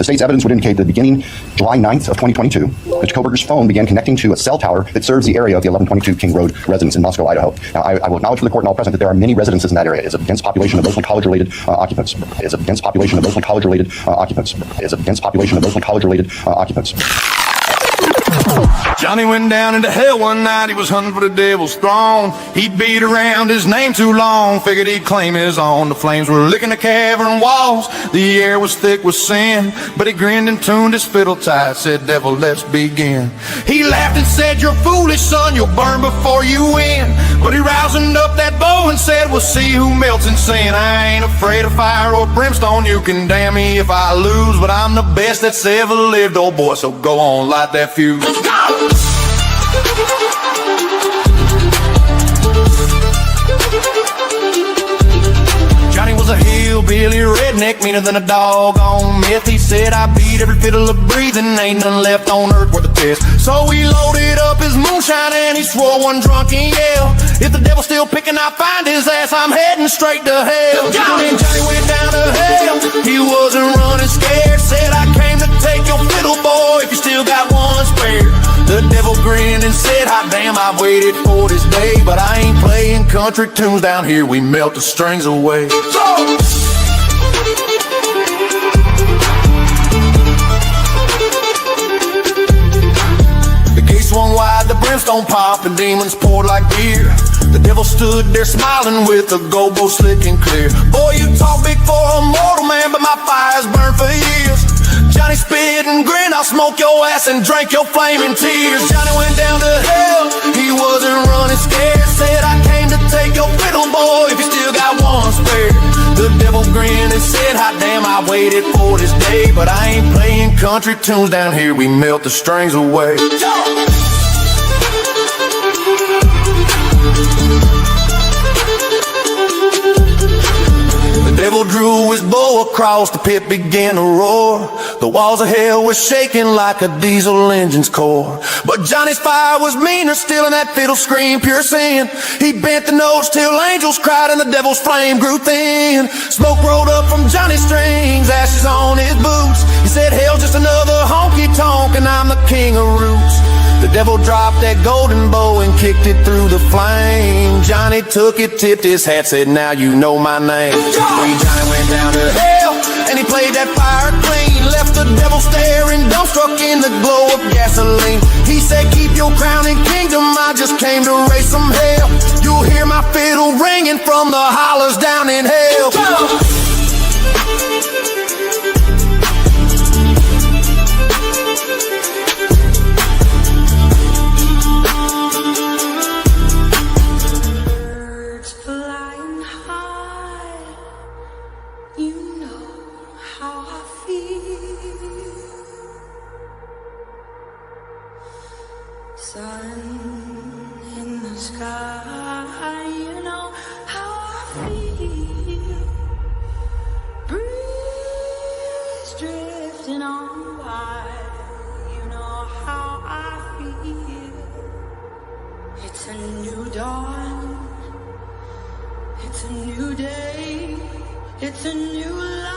The state's evidence would indicate that beginning July 9th of 2022, Mr. Kohberger's phone began connecting to a cell tower that serves the area of the 1122 King Road residence in Moscow, Idaho. Now, I will acknowledge for the court and all present that there are many residences in that area. It is a dense population of mostly college-related occupants. It is a dense population of mostly college-related occupants. It is a dense population of mostly college-related occupants. Johnny went down into hell one night, he was hunting for the devil's throne. He beat around his name too long, figured he'd claim his own. The flames were licking the cavern walls, the air was thick with sin. But he grinned and tuned his fiddle tight, said, devil, let's begin. He laughed and said, you're foolish, son, you'll burn before you win. But he roused up that bow and said, we'll see who melts in sin. I ain't afraid of fire or brimstone, you can damn me if I lose, but I'm the best that's ever lived, old boy, so go on, light that fuse. Let's go! Johnny was a hillbilly redneck, meaner than a dog on meth. He said, I beat every fiddle of breathing, ain't none left on earth worth a test. So he loaded up his moonshine and he swore one drunken yell, if the devil's still picking, I'll find his ass, I'm heading straight to hell. And Johnny went down to hell, he wasn't running scared, said, I came to take your fiddle, boy, if you still got one spare. The devil grinned and said, hot damn, I've waited for this day, but I ain't playing country tunes down here, we melt the strings away. Go! The gates swung wide, the brimstone popped, the demons poured like beer. The devil stood there smiling with a gobo slick and clear. Boy, you talk big for a mortal man, but my fire's burned for years. Johnny spit and grinned, I'll smoke your ass and drink your flaming tears. Johnny went down to hell, he wasn't running scared, said, I came to take your fiddle, boy, if you still got one spare. The devil grinned and said, hot damn, I waited for this day, but I ain't playing country tunes down here, we melt the strings away. The devil drew his bow across, the pit began to roar. The walls of hell were shaking like a diesel engine's core. But Johnny's fire was meaner still, and that fiddle screamed pure sin. He bent the notes till angels cried and the devil's flame grew thin. Smoke rolled up from Johnny's strings, ashes on his boots. He said, hell's just another honky-tonk and I'm the king of roots. The devil dropped that golden bow and kicked it through the flame. Johnny took it, tipped his hat, said, now you know my name. Johnny went down to hell, and he played that fire clean. Left the devil staring, dumbstruck in the glow of gasoline. He said, keep your crown and kingdom, I just came to raise some hell. You'll hear my fiddle ringing from the hollers down in hell. Sun in the sky, you know how I feel. Breeze drifting on by, you know how I feel. It's a new dawn, it's a new day, it's a new life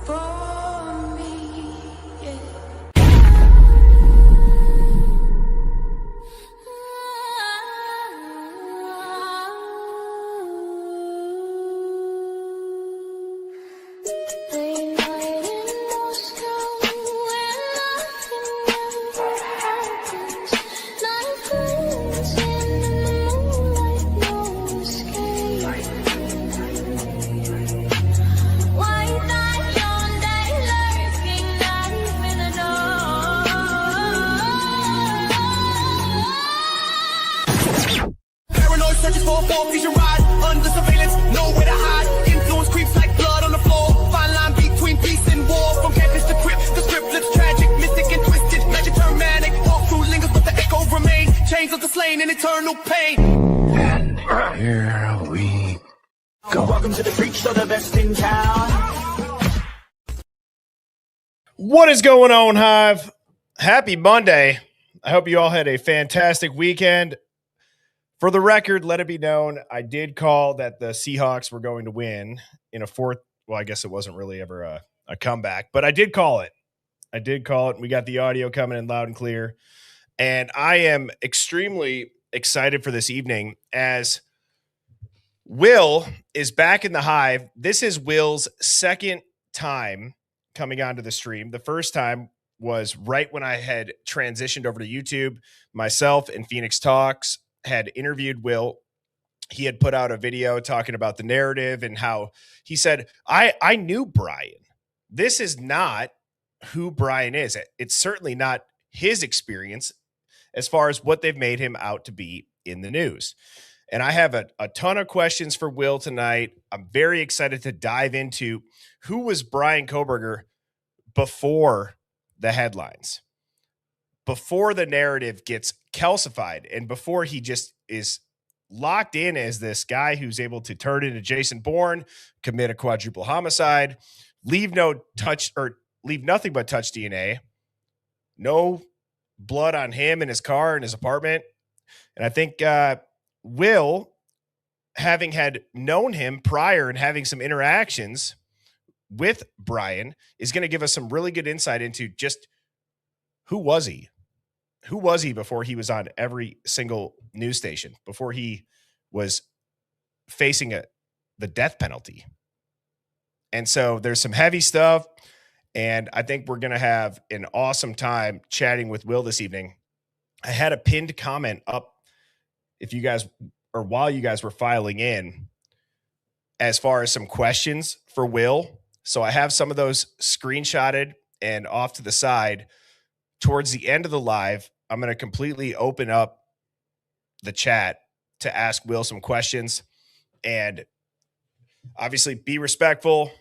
for me, yeah. Searches for a full-feature ride, under surveillance, nowhere to hide. Influence creeps like blood on the floor. Fine line between peace and war. From campus to crypt, the script looks tragic, mystic and twisted. Legend turn manic, walk through lingers, but the echo remains. Chains of the slain in eternal pain. And here we go. Welcome to the preach show, the best in town. What is going on, Hive? Happy Monday. I hope you all had a fantastic weekend. For the record, let it be known, I did call that the Seahawks were going to win in a well, I guess it wasn't really ever a comeback, but I did call it. We got the audio coming in loud and clear. And I am extremely excited for this evening as Will is back in the Hive. This is Will's second time coming onto the stream. The first time was right when I had transitioned over to YouTube. Myself and Phoenix Talks had interviewed Will. He had put out a video talking about the narrative and how he said, I knew Bryan. This is not who Bryan is. It's certainly not his experience as far as what they've made him out to be in the news. And I have a ton of questions for Will tonight. I'm very excited to dive into who was Bryan Kohberger before the headlines, before the narrative gets calcified, and before he just is locked in as this guy who's able to turn into Jason Bourne, commit a quadruple homicide, leave nothing but touch DNA, no blood on him in his car in his apartment. And I think Will, having had known him prior and having some interactions with Bryan, is going to give us some really good insight into just who was he? Who was he before he was on every single news station, before he was facing the death penalty? And so there's some heavy stuff, and I think we're going to have an awesome time chatting with Will this evening. I had a pinned comment up if you guys, or while you guys were filing in, as far as some questions for Will. So I have some of those screenshotted and off to the side. Towards the end of the live, I'm going to completely open up the chat to ask Will some questions, and obviously be respectful,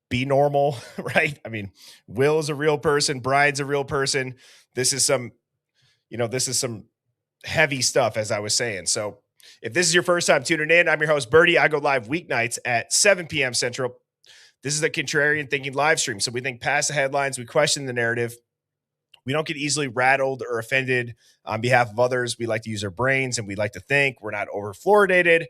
be normal, right? I mean, Will is a real person. Bryan's a real person. This is some heavy stuff, as I was saying. So if this is your first time tuning in, I'm your host, Birdie. I go live weeknights at 7 p.m. Central. This is the Contrarian Thinking live stream. So we think past the headlines, we question the narrative. We don't get easily rattled or offended on behalf of others. We like to use our brains and we like to think. We're not over fluoridated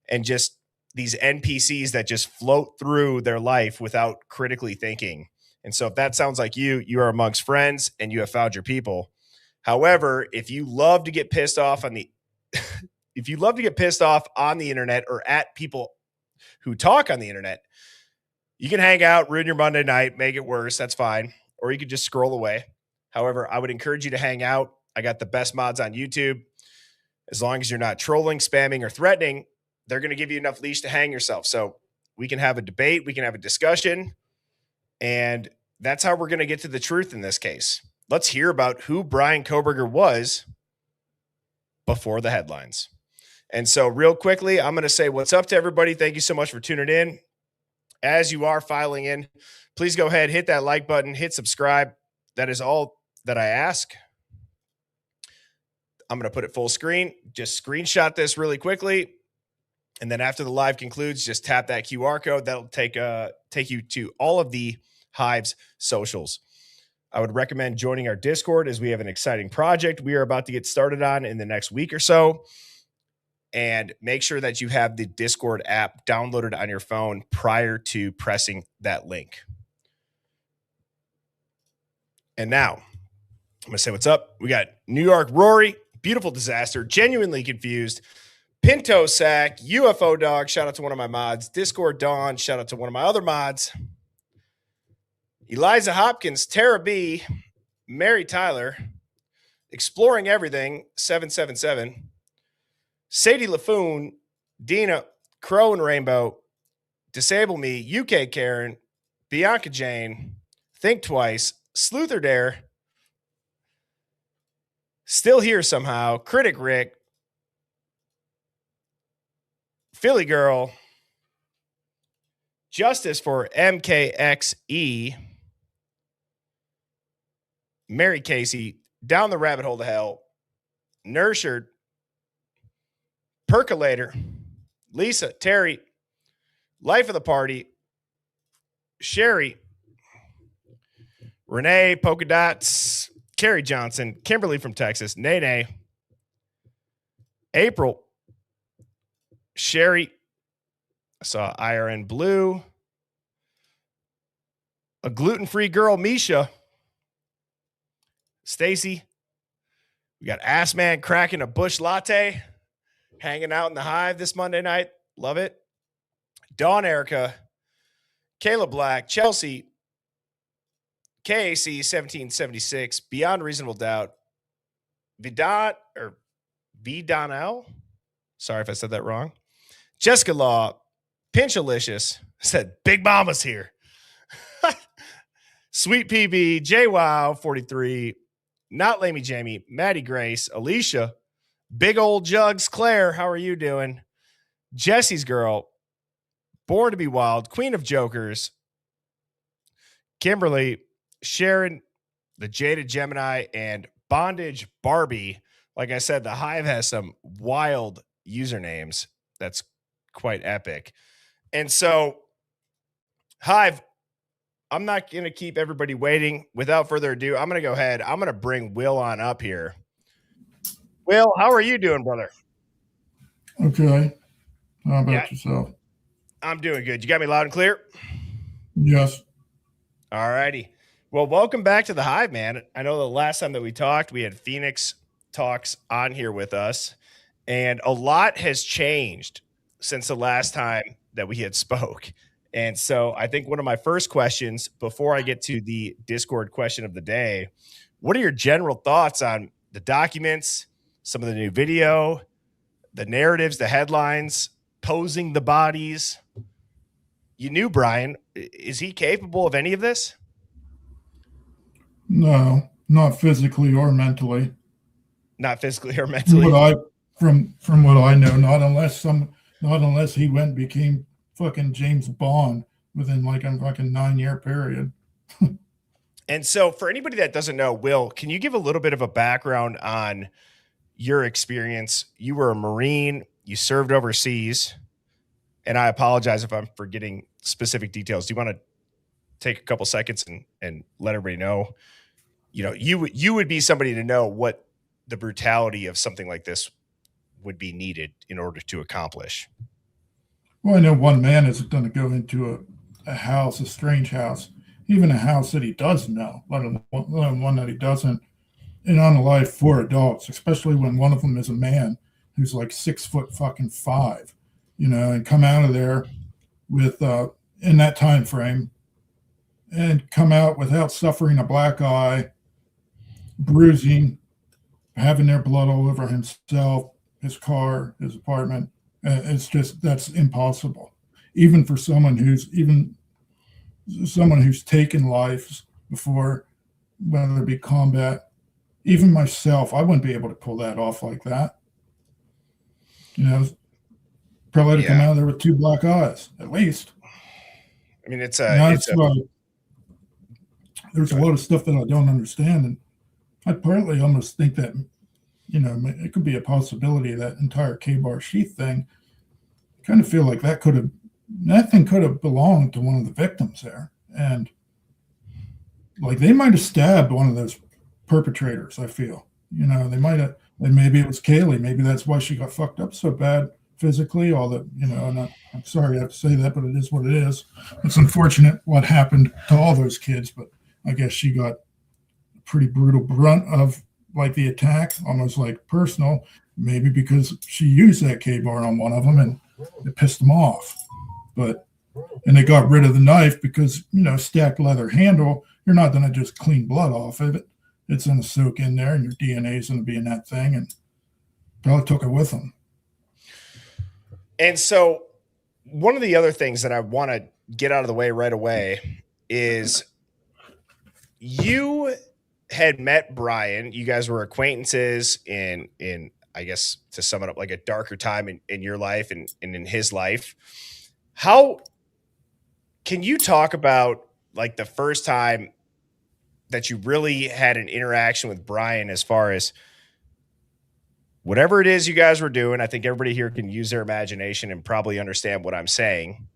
and just these NPCs that just float through their life without critically thinking. And so if that sounds like you are amongst friends and you have found your people. However, if you love to get pissed off on the internet or at people who talk on the internet, you can hang out, ruin your Monday night, make it worse. That's fine. Or you could just scroll away. However, I would encourage you to hang out. I got the best mods on YouTube. As long as you're not trolling, spamming, or threatening, they're going to give you enough leash to hang yourself. So we can have a debate. We can have a discussion. And that's how we're going to get to the truth in this case. Let's hear about who Bryan Kohberger was before the headlines. And so real quickly, I'm going to say what's up to everybody. Thank you so much for tuning in. As you are filing in, please go ahead, hit that like button, hit subscribe. That is all that I ask. I'm going to put it full screen. Just screenshot this really quickly. And then after the live concludes, just tap that QR code. That'll take you to all of the Hive's socials. I would recommend joining our Discord as we have an exciting project we are about to get started on in the next week or so. And make sure that you have the Discord app downloaded on your phone prior to pressing that link. And now, I'm going to say what's up. We got New York Rory, beautiful disaster, genuinely confused, Pinto Sack, UFO Dog, shout out to one of my mods, Discord Dawn, shout out to one of my other mods, Eliza Hopkins, Tara B, Mary Tyler, Exploring Everything, 777, Sadie LaFoon, Dina, Crow and Rainbow, Disable Me, UK Karen, Bianca Jane, Think Twice, Sleuther Dare, Still Here Somehow, Critic Rick, Philly Girl, Justice for MKXE, Mary Casey, Down the Rabbit Hole to Hell, Nurtured, Percolator, Lisa, Terry, Life of the Party, Sherry, Renee, Polka Dots, Carrie Johnson, Kimberly from Texas, Nene, April, Sherry, I saw IRN Blue, a gluten-free girl, Misha, Stacy. We got Ass Man cracking a bush latte, hanging out in the hive this Monday night. Love it. Dawn Erica, Caleb Black, Chelsea, KAC 1776, Beyond Reasonable Doubt, Vidonel. Sorry if I said that wrong. Jessica Law, Pinchalicious said Big Mama's here. Sweet PB, JWow 43, Not Lamey Jamie, Maddie Grace, Alicia, Big Old Jugs, Claire, how are you doing? Jesse's Girl, Born to be Wild, Queen of Jokers, Kimberly, Sharon, the Jaded Gemini, and Bondage Barbie. Like I said, the Hive has some wild usernames. That's quite epic. And so, Hive, I'm not going to keep everybody waiting. Without further ado, I'm going to go ahead. I'm going to bring Will on up here. Will, how are you doing, brother? Okay. How about yourself? I'm doing good. You got me loud and clear? Yes. All righty. Well, welcome back to the Hive, man. I know the last time that we talked, we had Phoenix Talks on here with us, and a lot has changed since the last time that we had spoke. And so I think one of my first questions before I get to the Discord question of the day, what are your general thoughts on the documents, some of the new video, the narratives, the headlines, posing the bodies? You knew Bryan. Is he capable of any of this? No, not physically or mentally. Not physically or mentally. From what I know, not unless he went and became fucking James Bond within like a fucking 9-year period. And so for anybody that doesn't know, Will, can you give a little bit of a background on your experience? You were a Marine, you served overseas, and I apologize if I'm forgetting specific details. Do you want to take a couple seconds and let everybody know? You know, you would be somebody to know what the brutality of something like this would be needed in order to accomplish. Well, I know one man isn't going to go into a house, a strange house, even a house that he does know, let alone one that he doesn't, and unalive 4 adults, especially when one of them is a man who's like 6'5", you know, and come out of there with in that time frame and come out without suffering a black eye, bruising, having their blood all over himself, his car, his apartment. It's just, that's impossible. Even for someone who's taken lives before, whether it be combat, even myself, I wouldn't be able to pull that off like that. You know, probably to come out of there with 2 black eyes, at least. I mean, there's a lot of stuff that I don't understand. And I partly almost think that, you know, it could be a possibility that entire K-bar sheath thing, I kind of feel like that thing could have belonged to one of the victims there. And like they might have stabbed one of those perpetrators, I feel. You know, they might have, and maybe it was Kaylee. Maybe that's why she got fucked up so bad physically. All that, you know, and I'm sorry I have to say that, but it is what it is. It's unfortunate what happened to all those kids, but I guess she got a pretty brutal brunt of like the attack, almost like personal, maybe because she used that K-bar on one of them and it pissed them off. And they got rid of the knife because, you know, stacked leather handle, you're not going to just clean blood off of it. It's going to soak in there and your DNA is going to be in that thing, and probably took it with them. And so one of the other things that I want to get out of the way right away is you had met Bryan. You guys were acquaintances in I guess, to sum it up, like a darker time in your life and in his life. How can you talk about like the first time that you really had an interaction with Bryan, as far as whatever it is you guys were doing? I think everybody here can use their imagination and probably understand what I'm saying,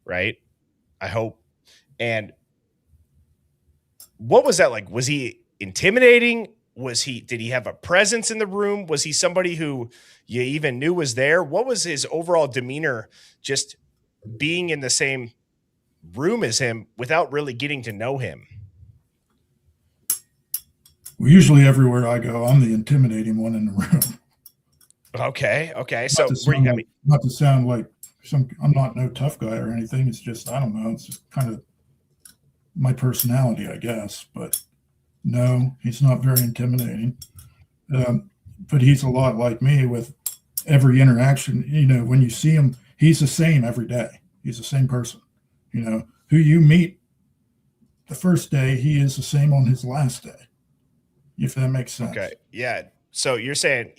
right? I hope. And what was that like? Was he intimidating? Did he have a presence in the room? Was he somebody who you even knew was there? What was his overall demeanor, just being in the same room as him without really getting to know him? Well, usually everywhere I go, I'm the intimidating one in the room. Okay. So Not to sound like I'm not no tough guy or anything. It's just, I don't know. It's just kind of my personality, I guess. But no, he's not very intimidating. But he's a lot like me with every interaction. You know, when you see him, he's the same every day. He's the same person. You know, who you meet the first day, he is the same on his last day. If that makes sense. Okay. Yeah. So you're saying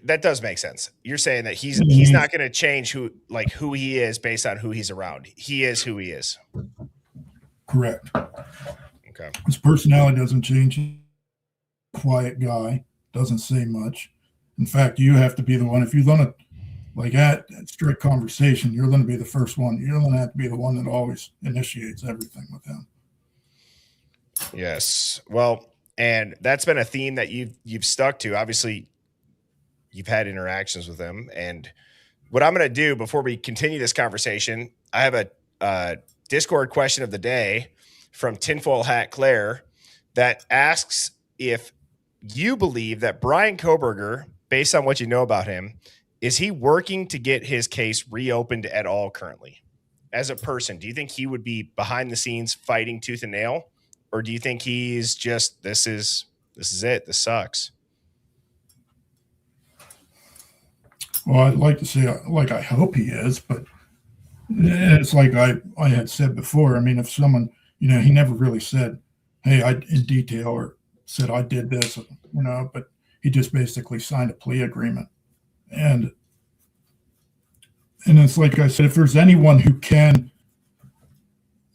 that does make sense. You're saying that he's not going to change who he is based on who he's around. He is who he is. Correct. Okay. His personality doesn't change. Quiet guy, doesn't say much. In fact, you have to be the one, if you're going to, like at strict conversation, you're going to be the first one. You're going to have to be the one that always initiates everything with him. Yes. Well, and that's been a theme that you've stuck to. Obviously, you've had interactions with him. And what I'm going to do before we continue this conversation, I have a Discord question of the day from Tinfoil Hat Claire that asks if you believe that Bryan Kohberger, based on what you know about him, is he working to get his case reopened at all currently? As a person, do you think he would be behind the scenes fighting tooth and nail? Or do you think he's just, this is it, this sucks? Well, I'd like to say, like, I hope he is, but it's like I had said before. I mean, if someone, you know, he never really said, hey, in detail, or said I did this, you know, but he just basically signed a plea agreement. And it's like I said, if there's anyone who can,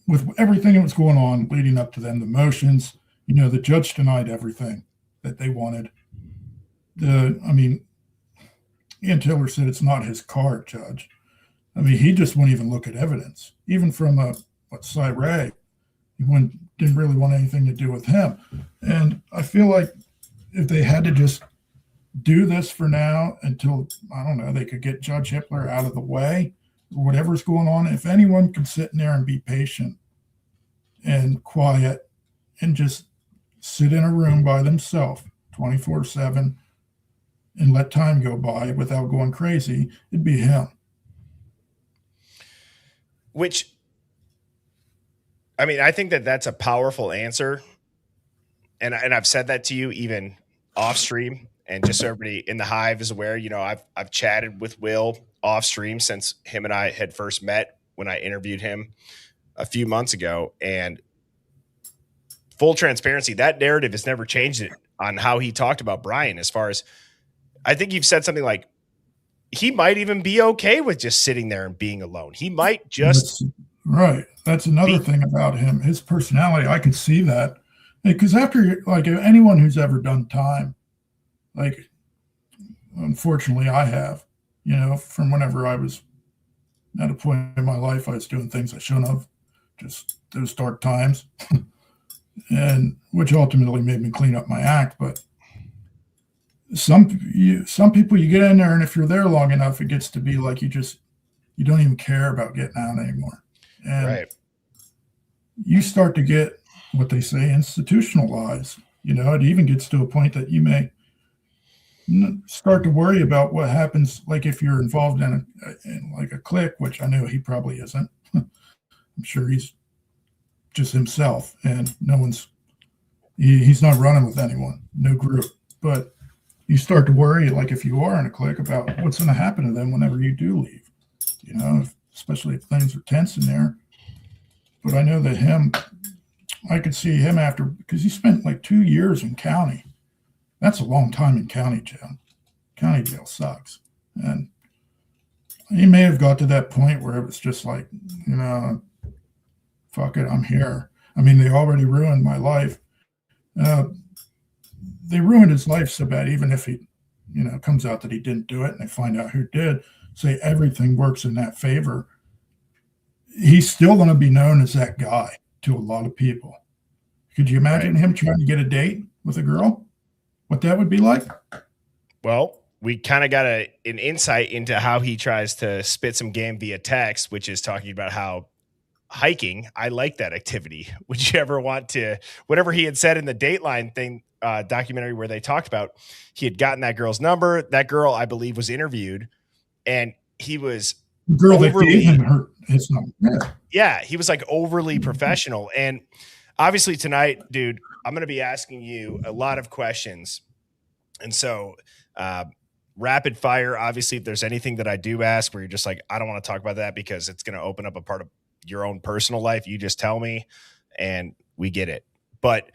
with everything that was going on leading up to them, the motions, you know, the judge denied everything that they wanted. Ian Taylor said it's not his car, Judge. I mean, he just wouldn't even look at evidence, even from Cy Ray. He didn't really want anything to do with him. And I feel like if they had to just do this for now until, I don't know, they could get Judge Hitler out of the way or whatever's going on, if anyone could sit in there and be patient and quiet and just sit in a room by themselves 24/7 and let time go by without going crazy, it'd be him. Which, I mean, I think that's a powerful answer. And I've said that to you even off stream, and just so everybody in the Hive is aware, you know, I've chatted with Will off stream since him and I had first met when I interviewed him a few months ago. And full transparency, that narrative has never changed it on how he talked about Bryan. As far as, I think you've said something like, he might even be okay with just sitting there and being alone. He might just. Right. That's another thing about him. His personality, I could see that. Because after, like, anyone who's ever done time, like, unfortunately I have, you know, from whenever I was at a point in my life, I was doing things I shouldn't have, just those dark times, and which ultimately made me clean up my act. But some people, you get in there, and if you're there long enough, it gets to be like you don't even care about getting out anymore. And right. You start to get what they say institutionalized. You know, it even gets to a point that you may start to worry about what happens, like if you're involved in like a clique, which I know he probably isn't. I'm sure he's just himself, and he's not running with anyone, no group. But you start to worry, like if you are in a clique, about what's going to happen to them whenever you do leave. You know, especially if things are tense in there. But I know that I could see him after, because he spent like 2 years in county. That's a long time in county jail. County jail sucks. And he may have got to that point where it was just like, you know, fuck it, I'm here. I mean, they already ruined my life. They ruined his life so bad, even if he, you know, comes out that he didn't do it and they find out who did, say everything works in that favor, he's still going to be known as that guy to a lot of people. Could you imagine him trying to get a date with a girl? What that would be like? Well, we kind of got an insight into how he tries to spit some game via text, which is talking about how hiking, I like that activity. Would you ever want to, whatever he had said in the Dateline thing, documentary where they talked about, he had gotten that girl's number. That girl, I believe, was interviewed, and he was The girl that overly, gave him his number. yeah, he was like overly professional. And obviously tonight, dude, I'm going to be asking you a lot of questions. And so, rapid fire, obviously, if there's anything that I do ask where you're just like, I don't want to talk about that because it's going to open up a part of your own personal life, you just tell me and we get it. But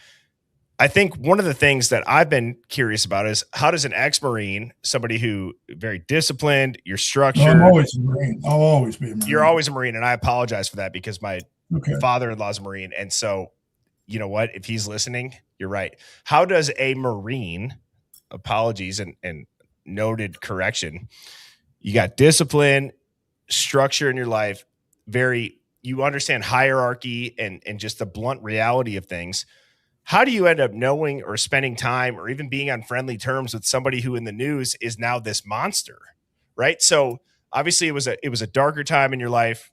I think one of the things that I've been curious about is, how does an ex-Marine, somebody who very disciplined, you're structured. No, I'm always a Marine. I'll always be a Marine. You're always a Marine. And I apologize for that because my father-in-law's a Marine. And so, you know what, if he's listening, you're right. How does a Marine, apologies and noted correction, you got discipline, structure in your life, you understand hierarchy and just the blunt reality of things. How do you end up knowing or spending time or even being on friendly terms with somebody who in the news is now this monster, right? So obviously it was a darker time in your life,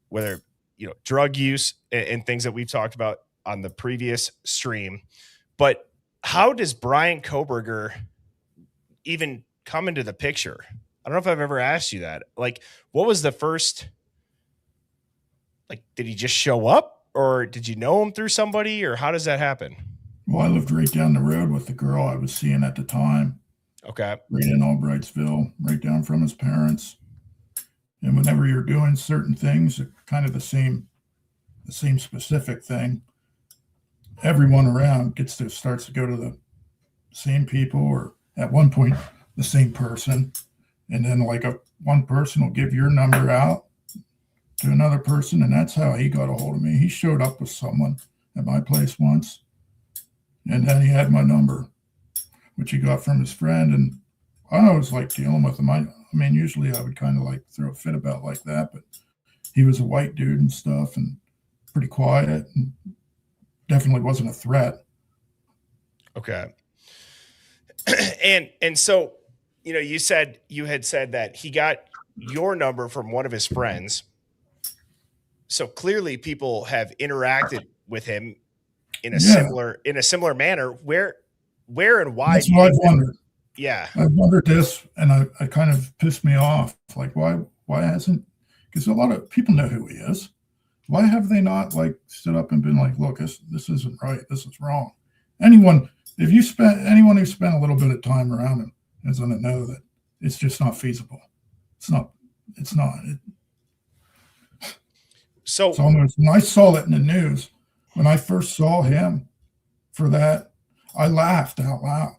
whether, you know, drug use and things that we've talked about on the previous stream. But how does Bryan Kohberger even come into the picture? I don't know if I've ever asked you that. Like, what was the first, like, did he just show up? Or did you know him through somebody, or how does that happen? Well, I lived right down the road with the girl I was seeing at the time. Okay. Right in Albrightsville, right down from his parents. And whenever you're doing certain things, kind of the same specific thing, everyone around starts to go to the same people, or at one point, the same person. And then one person will give your number out to another person, and that's how he got a hold of me. He showed up with someone at my place once, and then he had my number, which he got from his friend, and I always liked dealing with him. I mean, usually I would kind of like throw a fit about like that, but he was a white dude and stuff, and pretty quiet, and definitely wasn't a threat. Okay. And so, you know, you had said that he got your number from one of his friends. So clearly people have interacted with him in a similar manner. Where and why? That's what I've wondered. Yeah. I've wondered this, and I kind of pissed me off. Like, why hasn't, because a lot of people know who he is. Why have they not stood up and been like, look, this isn't right. This is wrong. Anyone who spent a little bit of time around him is going to know that it's just not feasible. It's not. So when I saw it in the news, when I first saw him for that, I laughed out loud.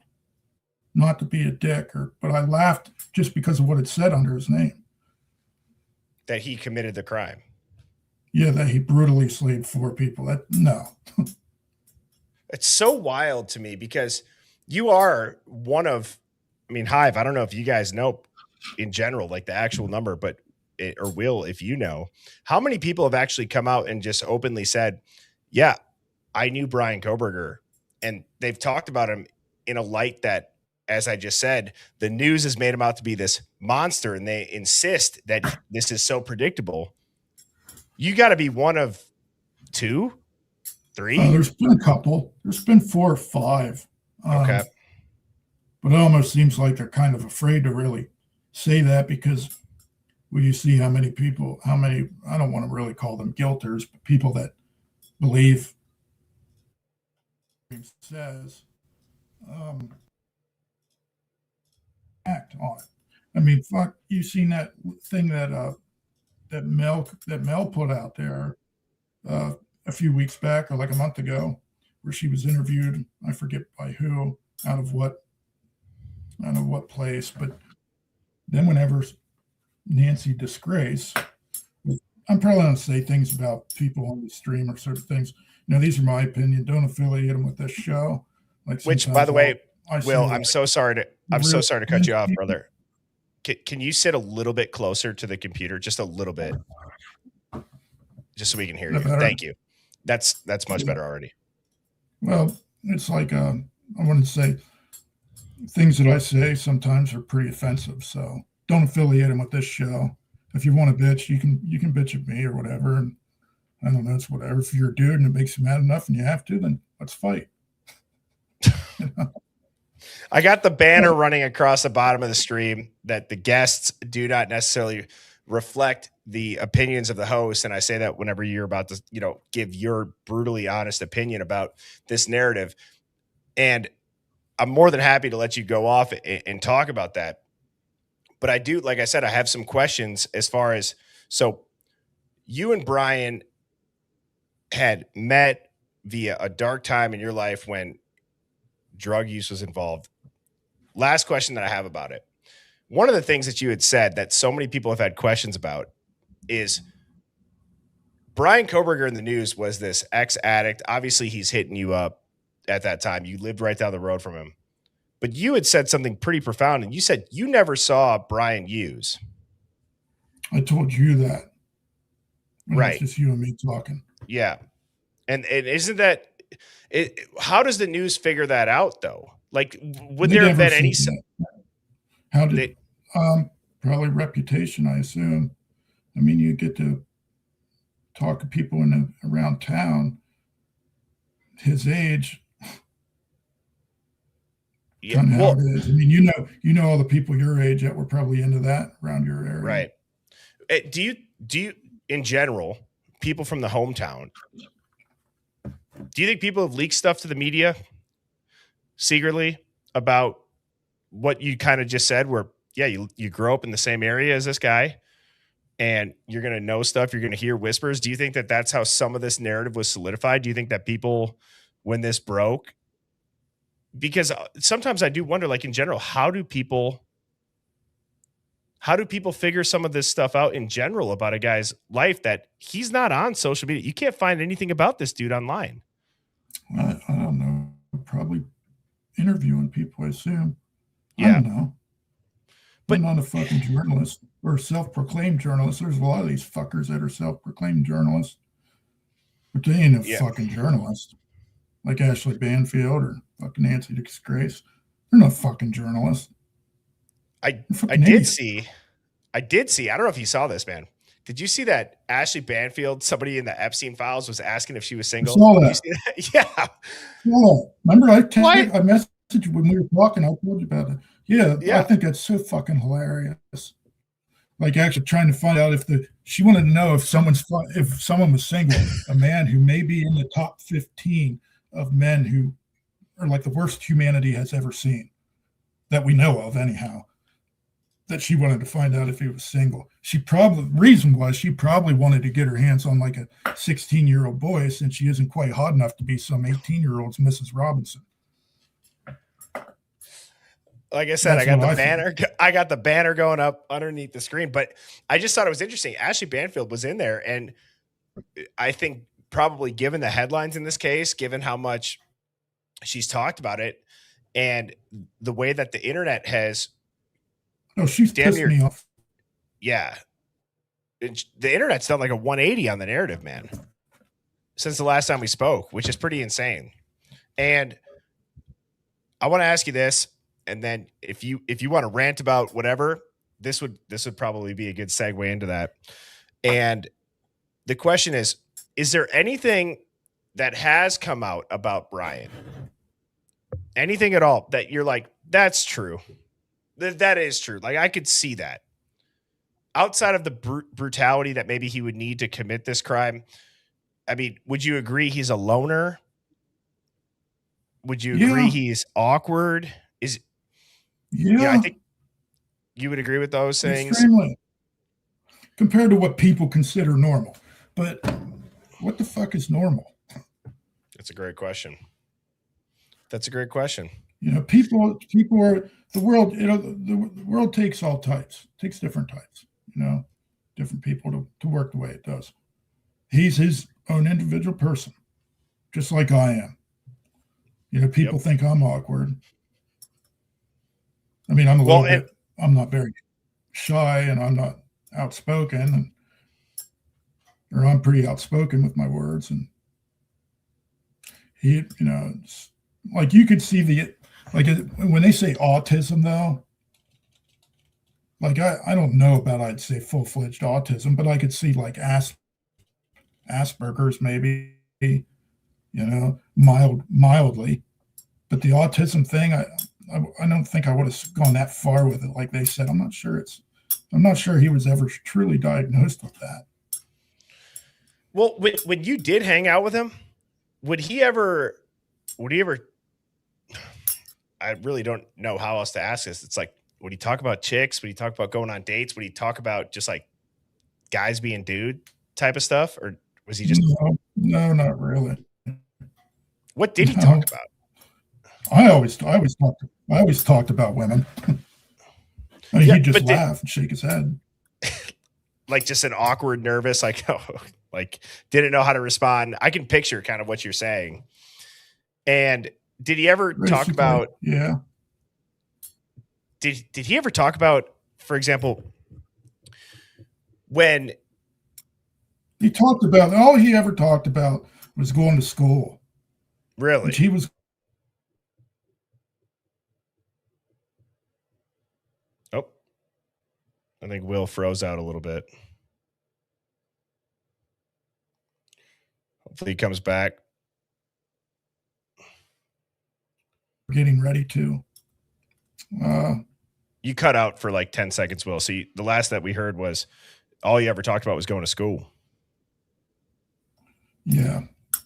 Not to be a dick, but I laughed just because of what it said under his name. That he committed the crime. Yeah, that he brutally slayed 4 people. No. It's so wild to me because you are one of, I mean, Hive, I don't know if you guys know in general, like the actual number, but or will, if you know, how many people have actually come out and just openly said, yeah, I knew Bryan Kohberger, and they've talked about him in a light that, as I just said, the news has made him out to be this monster, and they insist that this is so predictable. You got to be one of 2, 3. There's been a couple. There's been 4 or 5. Okay. But it almost seems like they're kind of afraid to really say that, because when you see how many, I don't want to really call them guilters, but people that believe says, act on it. I mean, fuck, you seen that thing that Mel put out there a few weeks back, or like a month ago, where she was interviewed, I forget by who, out of what place, but then whenever Nancy Disgrace, I'm probably going to say things about people on the stream or certain things. You know, these are my opinion. Don't affiliate them with this show. Which, by the way, Will, I'm so sorry to cut you off, brother. Can you sit a little bit closer to the computer, just a little bit, just so we can hear you? Thank you. That's much better already. Well, it's like I want to say, things that I say sometimes are pretty offensive. So don't affiliate them with this show. If you want to bitch, you can bitch at me or whatever. And I don't know, it's whatever. If you're a dude and it makes you mad enough and you have to, then let's fight. You know? I got the banner running across the bottom of the stream that the guests do not necessarily reflect the opinions of the host. And I say that whenever you're about to, give your brutally honest opinion about this narrative. And I'm more than happy to let you go off and talk about that. But I do, like I said, I have some questions as far as, so you and Bryan had met via a dark time in your life when drug use was involved. Last question that I have about it. One of the things that you had said that so many people have had questions about is Bryan Kohberger in the news was this ex-addict. Obviously, he's hitting you up at that time. You lived right down the road from him. But you had said something pretty profound, and you said you never saw Bryan use. I told you that. Right. It's just you and me talking. Yeah. And isn't that it? How does the news figure that out, though? Like, would there have been any? How did probably reputation, I assume. I mean, you get to talk to people around town his age. Yeah, how it is. I mean, you know all the people your age that were probably into that around your area. Right. Do you in general, people from the hometown, do you think people have leaked stuff to the media secretly about what you kind of just said, where, yeah, you grow up in the same area as this guy and you're going to know stuff, you're going to hear whispers. Do you think that that's how some of this narrative was solidified? Do you think that people, when this broke, because sometimes I do wonder, like in general, how do people figure some of this stuff out in general about a guy's life that he's not on social media? You can't find anything about this dude online. I don't know. Probably interviewing people, I assume. Yeah. I don't know. But I'm not a fucking journalist or self-proclaimed journalist. There's a lot of these fuckers that are self-proclaimed journalists, but they ain't a fucking journalist. Like Ashley Banfield or fucking Nancy Disgrace. They're not fucking journalists. I did see, I don't know if you saw this, man. Did you see that Ashley Banfield, somebody in the Epstein files, was asking if she was single? I saw that. Yeah. Oh, remember I messaged you when we were talking. I told you about it. Yeah. I think that's so fucking hilarious. Like actually trying to find out she wanted to know if someone was single, a man who may be in the top 15 of men who are like the worst humanity has ever seen, that we know of anyhow, that she wanted to find out if he was single. Reason was she probably wanted to get her hands on like a 16-year-old boy, since she isn't quite hot enough to be some 18-year-old's Mrs. Robinson. Like I said, I got the banner going up underneath the screen, but I just thought it was interesting. Ashley Banfield was in there, and I think probably given the headlines in this case, given how much she's talked about it and the way that the internet has. No, she's pissed me off. Yeah. The internet's done like a 180 on the narrative, man, since the last time we spoke, which is pretty insane. And I want to ask you this, and then if you want to rant about whatever, this would probably be a good segue into that. And the question is there anything that has come out about Bryan? Anything at all that you're like, that's true? That is true. Like, I could see that. Outside of the brutality that maybe he would need to commit this crime, I mean, would you agree he's a loner? Would you agree he's awkward? Yeah, I think you would agree with those things. Extremely. Compared to what people consider normal. But what the fuck is normal? That's a great question. You know, people are the world. You know, the world takes all types, takes different types. You know, different people to work the way it does. He's his own individual person, just like I am. You know, people think I'm awkward. I mean, I'm I'm not very shy, and I'm not outspoken, or I'm pretty outspoken with my words. And he, you know, it's like you could see When they say autism, though, like I don't know about, I'd say full-fledged autism, but I could see like Asperger's maybe, mildly. But the autism thing, I don't think I would have gone that far with it. Like they said, I'm not sure he was ever truly diagnosed with that. Well, when you did hang out with him, would he ever, I really don't know how else to ask this. It's like, would he talk about chicks? Would he talk about going on dates? Would he talk about just like guys being dude type of stuff? Or was he just, no, not really. What did he talk about? I always talked about women. I mean, he'd just laugh and shake his head. Like just an awkward, nervous, like, oh, like didn't know how to respond. I can picture kind of what you're saying. And did he ever talk about? Yeah. Did he ever talk about, for example, when he talked about, all he ever talked about was going to school. Really? Which he was. Oh, I think Will froze out a little bit. Hopefully he comes back. Getting ready to. You cut out for like 10 seconds, Will. So the last that we heard was all you ever talked about was going to school. Yeah.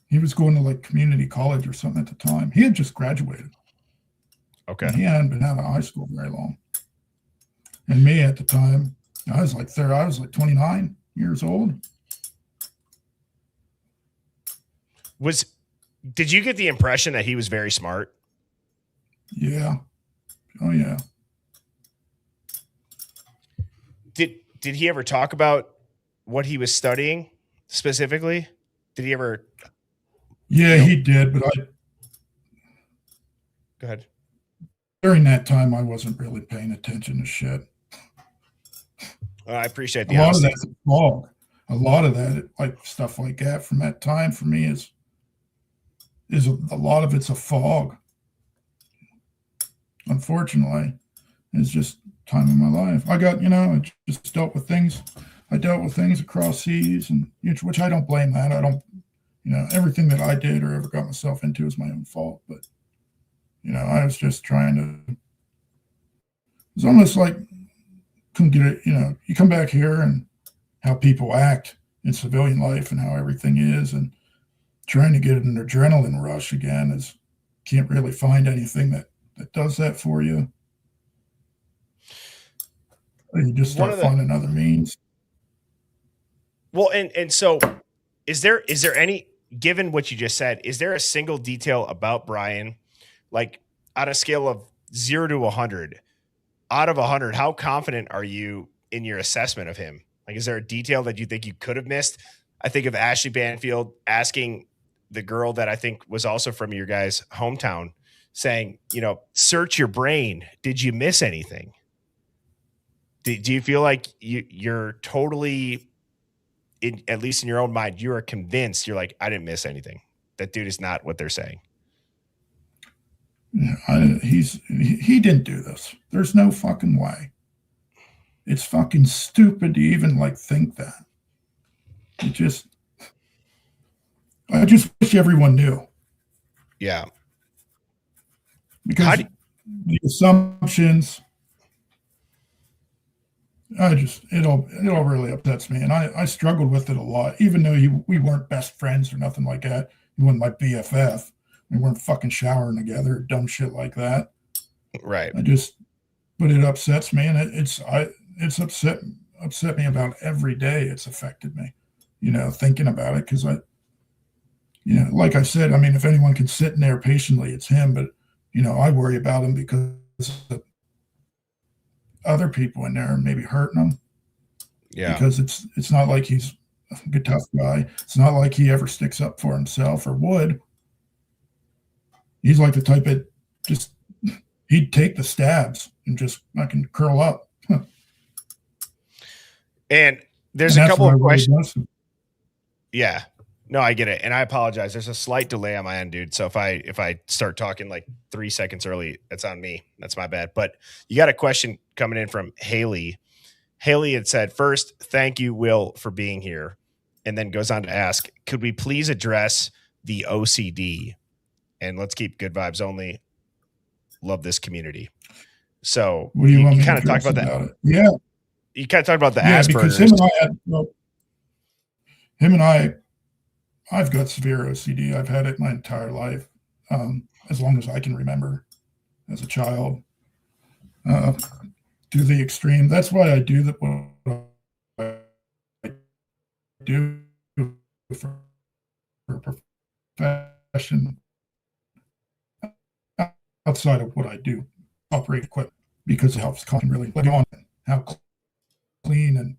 He was going to like community college or something at the time. He had just graduated. Okay. And he hadn't been out of high school very long. And me at the time, I was like 29 years old. Did you get the impression that he was very smart? Yeah. Oh yeah. Did he ever talk about what he was studying specifically? Did he ever? Yeah, he did, but Go ahead. During that time, I wasn't really paying attention to shit. I appreciate the a lot honesty. of that's a fog. A lot of that, like stuff like that, from that time for me is a lot of it's a fog. Unfortunately, it's just time in my life. I got, I just dealt with things. I dealt with things across seas, and which I don't blame that. I don't, everything that I did or ever got myself into is my own fault. But, I was just trying to. It's almost like, come get it. You come back here and how people act in civilian life and how everything is, and trying to get an adrenaline rush again is can't really find anything that does that for you. You just start finding other means. Well, and so is there any, given what you just said, is there a single detail about Bryan, like on a scale of 0 to 100, out of 100, how confident are you in your assessment of him? Like, is there a detail that you think you could have missed? I think of Ashley Banfield asking the girl that I think was also from your guys' hometown, saying, search your brain. Did you miss anything? Do you feel like you're totally, at least in your own mind, you are convinced, you're like, I didn't miss anything. That dude is not what they're saying. He didn't do this. There's no fucking way. It's fucking stupid to even think that. I just wish everyone knew. Yeah. Because the assumptions, it all really upsets me. And I struggled with it a lot, even though we weren't best friends or nothing like that. He wasn't my BFF. We weren't fucking showering together, dumb shit like that. Right. But it upsets me, and it's upset me about every day. It's affected me, thinking about it. Cause like I said, I mean, if anyone can sit in there patiently, it's him, but I worry about him because of other people in there maybe hurting him. Yeah. Because it's not like he's a good tough guy. It's not like he ever sticks up for himself or would. He's like the type that he'd take the stabs and just fucking curl up. And there's a couple of questions. Yeah. No, I get it. And I apologize. There's a slight delay on my end, dude. So if I start talking like 3 seconds early, it's on me. That's my bad. But you got a question coming in from Haley. Haley had said, first, thank you, Will, for being here. And then goes on to ask, could we please address the OCD? And let's keep good vibes only. Love this community. So What do you want me kind to of talk address about that. it? Yeah. You kind of talked about the Yeah, Asperger's. because him and I, I've got severe OCD. I've had it my entire life, as long as I can remember as a child, to the extreme. That's why I do what I do for a profession outside of what I do, operate equipment, because it helps really look on how clean and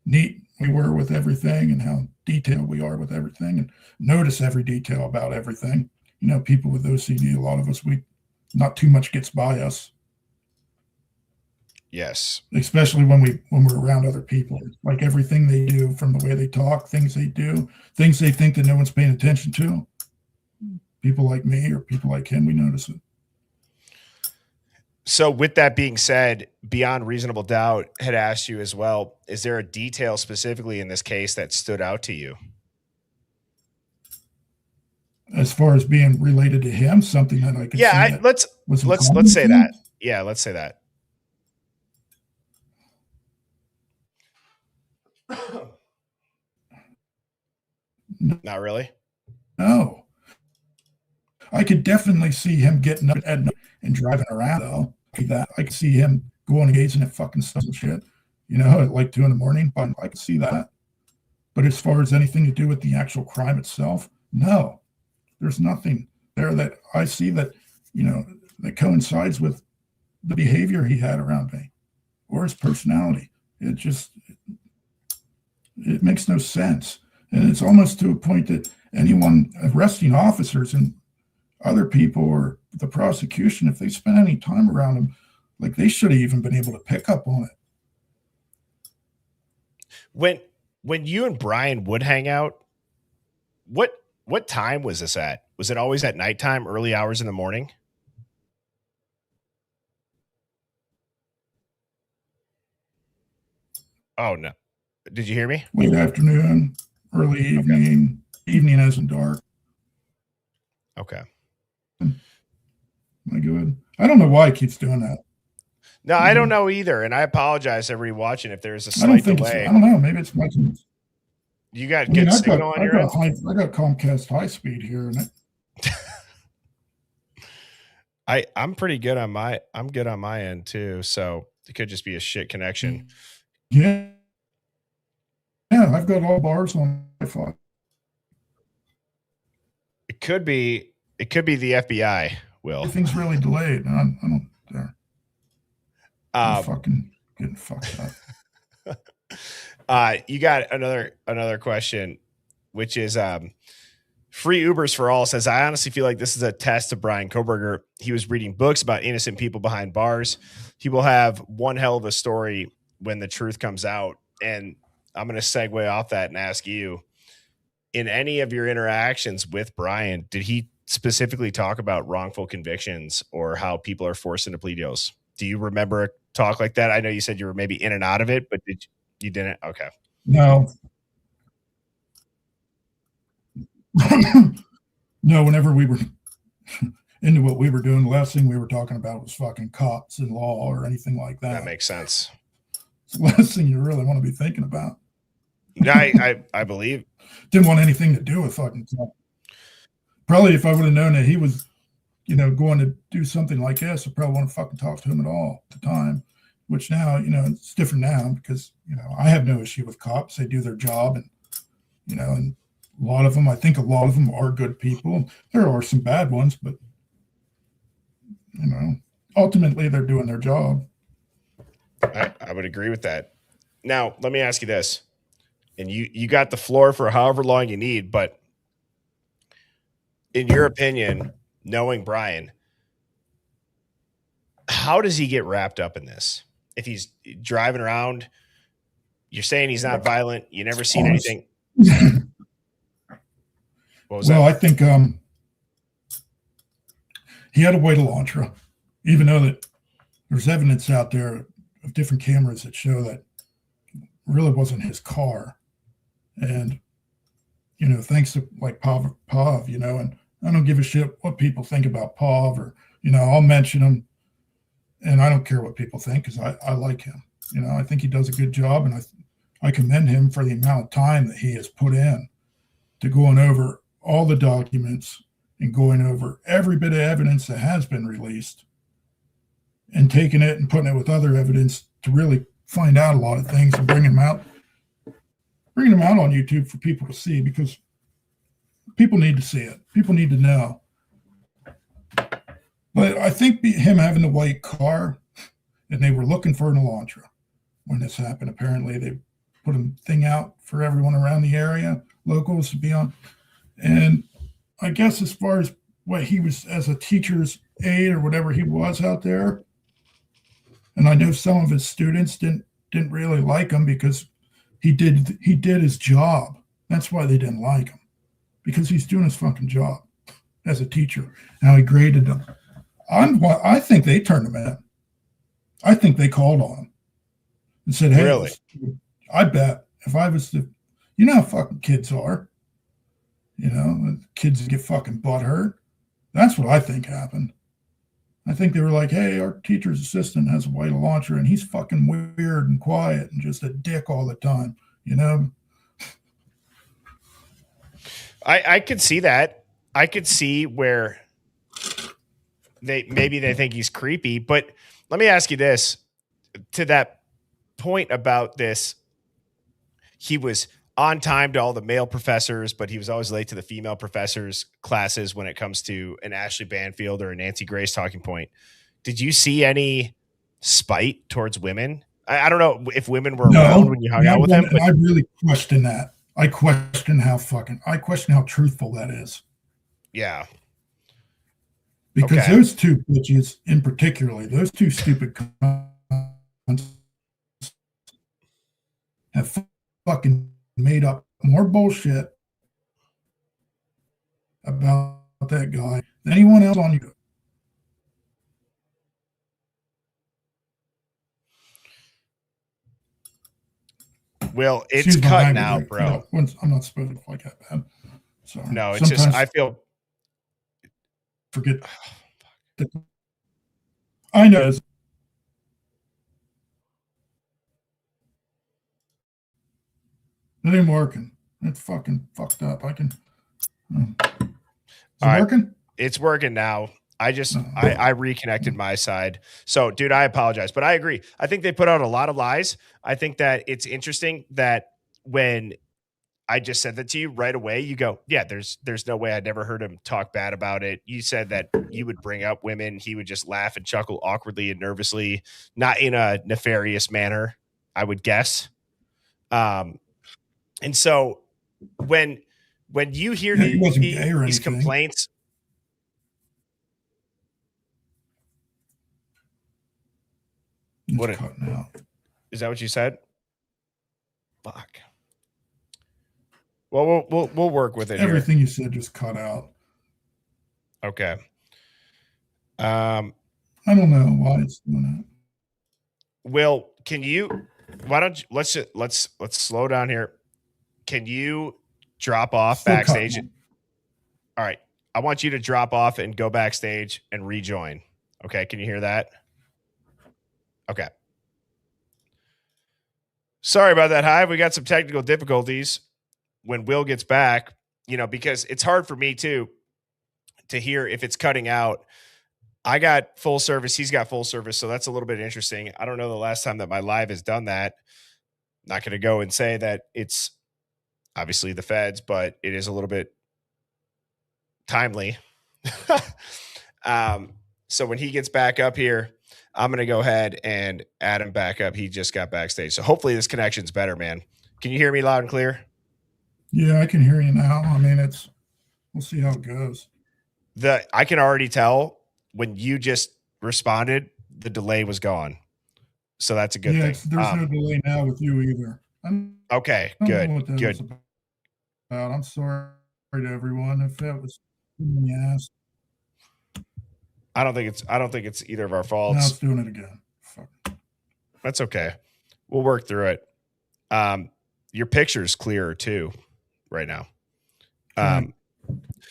neat we were with everything and how detailed we are with everything and notice every detail about everything. You know, people with OCD, a lot of us, not too much gets by us. Yes. Especially when we're around other people, like everything they do, from the way they talk, things they do, things they think that no one's paying attention to. People like me or people like him, we notice it. So with that being said, Beyond Reasonable Doubt had asked you as well, is there a detail specifically in this case that stood out to you? As far as being related to him, something that I could let's say that. Yeah, let's say that. Not really? No. I could definitely see him getting up at night and driving around, though. I could see him going and gazing at fucking stuff and shit, you know, at like 2 a.m. But I could see that. But as far as anything to do with the actual crime itself, no. There's nothing there that I see that, you know, that coincides with the behavior he had around me or his personality. It makes no sense. And it's almost to a point that anyone arresting officers and other people or the prosecution, if they spent any time around him, like they should have even been able to pick up on it. When you and Bryan would hang out, what time was this at? Was it always at nighttime, early hours in the morning? Oh no. Did you hear me? Late afternoon, early evening, evening as in dark. Okay. My good. I don't know why he keeps doing that. No, I don't know either, and I apologize to everybody watching if there's a I don't slight delay. I don't know. Maybe it's my. You got good signal on your end? I got Comcast high speed here, and I'm pretty good on my end too. So it could just be a shit connection. Yeah, I've got all bars on Wi-Fi. It could be the FBI. Will everything's really delayed? I don't there. I'm fucking getting fucked up. You got another question, which is Free Ubers for All says, I honestly feel like this is a test of Bryan Kohberger. He was reading books about innocent people behind bars. He will have one hell of a story when the truth comes out. And I'm going to segue off that and ask you, in any of your interactions with Bryan, did he specifically talk about wrongful convictions or how people are forced into plea deals? Do you remember a talk like that? I know you said you were maybe in and out of it, but you didn't? Okay. No. No, whenever we were into what we were doing, the last thing we were talking about was fucking cops and law or anything like that. That makes sense. It's the last thing you really want to be thinking about. I believe. Didn't want anything to do with fucking cops. Probably if I would have known that he was, you know, going to do something like this, I probably wouldn't fucking talk to him at all at the time. Which now, you know, it's different now because, you know, I have no issue with cops. They do their job, and, you know, and I think a lot of them are good people. There are some bad ones, but, you know, ultimately they're doing their job. I would agree with that. Now, let me ask you this, and you got the floor for however long you need, but in your opinion, knowing Bryan, how does he get wrapped up in this? If he's driving around, you're saying he's not violent. You never seen anything. What was Well, that? I think he had a white Elantra, even though that there's evidence out there of different cameras that show that really wasn't his car. And, thanks to like Pav, and I don't give a shit what people think about Pav, or, I'll mention him and I don't care what people think because I like him. I think he does a good job, and I commend him for the amount of time that he has put in to going over all the documents and going over every bit of evidence that has been released and taking it and putting it with other evidence to really find out a lot of things and bring them out on YouTube for people to see, because people need to see it. People need to know. But I think him having the white car, and they were looking for an Elantra when this happened. Apparently they put a thing out for everyone around the area, locals, to be on. And I guess as far as what he was as a teacher's aide or whatever he was out there, and I know some of his students didn't really like him because he did his job. That's why they didn't like him, because he's doing his fucking job as a teacher. How he graded them. I think they turned him in. I think they called on him and said, "Hey, Really? I bet if I was how fucking kids are. Kids get fucking butthurt. That's what I think happened. I think they were like, hey, our teacher's assistant has a white Elantra and he's fucking weird and quiet and just a dick all the time, I could see that. I could see where they think he's creepy, but let me ask you this. To that point about this, he was on time to all the male professors, but he was always late to the female professors' classes when it comes to an Ashley Banfield or a Nancy Grace talking point. Did you see any spite towards women? I don't know if women were around when you hung out with him. But I really question that. I question how truthful that is. Yeah. Because those two bitches in particular, those two stupid cunts have fucking made up more bullshit about that guy than anyone else on you. Well, it's cutting out, bro. I'm not supposed to look like that, man. So no, it's just I feel forget. I know. It ain't working. It's fucking fucked up. I can. Is it working? It's working now. I reconnected my side. So, dude, I apologize, but I agree. I think they put out a lot of lies. I think that it's interesting that when I just said that to you right away, you go, yeah, there's no way. I never heard him talk bad about it. You said that you would bring up women. He would just laugh and chuckle awkwardly and nervously, not in a nefarious manner, I would guess. And so when you hear these complaints, what cutting out? Is that what you said? Fuck. Well, we'll work with it. Everything you said just cut out. Okay. I don't know why it's doing that. Will, can you? Why don't you, let's slow down here. Can you drop off backstage? All right. I want you to drop off and go backstage and rejoin. Okay. Can you hear that? Okay. Sorry about that, Hive. We got some technical difficulties when Will gets back, because it's hard for me too to hear if it's cutting out. I got full service. He's got full service. So that's a little bit interesting. I don't know the last time that my live has done that. Not going to go and say that it's obviously the feds, but it is a little bit timely. So when he gets back up here, I'm going to go ahead and add him back up. He just got backstage. So hopefully this connection's better, man. Can you hear me loud and clear? Yeah, I can hear you now. I mean, we'll see how it goes. I can already tell when you just responded, the delay was gone. So that's a good thing. There's no delay now with you either. Okay, good. I'm sorry. to everyone if that was in the ass. I don't think it's either of our Now faults. it's doing it again. Fuck. That's okay. We'll work through it. Your picture's clearer too right now.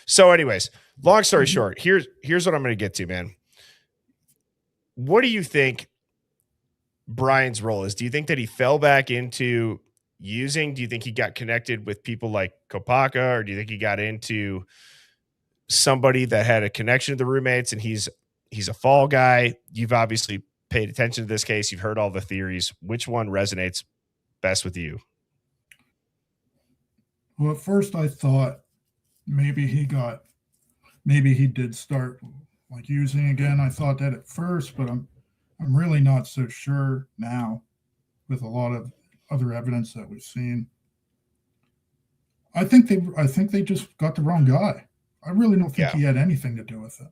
So anyways, long story short, here's what I'm going to get to, man. What do you think Bryan's role is? Do you think that he fell back into using? Do you think he got connected with people like Kopaka, or do you think he got into somebody that had a connection to the roommates and he's a fall guy? You've obviously paid attention to this case. You've heard all the theories. Which one resonates best with you? Well, at first I thought maybe he did start like using again. I thought that at first, but I'm really not so sure now with a lot of other evidence that we've seen. I think they just got the wrong guy. I really don't think he had anything to do with it.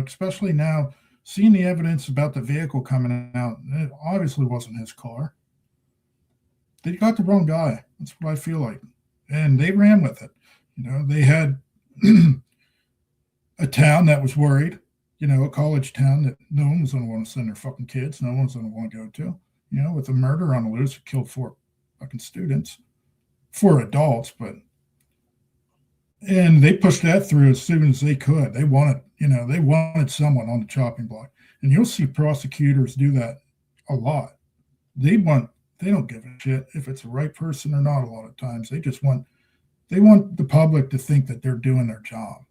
Especially now seeing the evidence about the vehicle coming out, it obviously wasn't his car. They got the wrong guy. That's what I feel like. And they ran with it. They had a town that was worried, a college town that no one was going to want to send their fucking kids. No one's going to want to go to, with a murder on the loose, it killed 4 fucking students, 4 adults, and they pushed that through as soon as they could. They wanted someone on the chopping block. And you'll see prosecutors do that a lot. They don't give a shit if it's the right person or not. A lot of times they want the public to think that they're doing their job.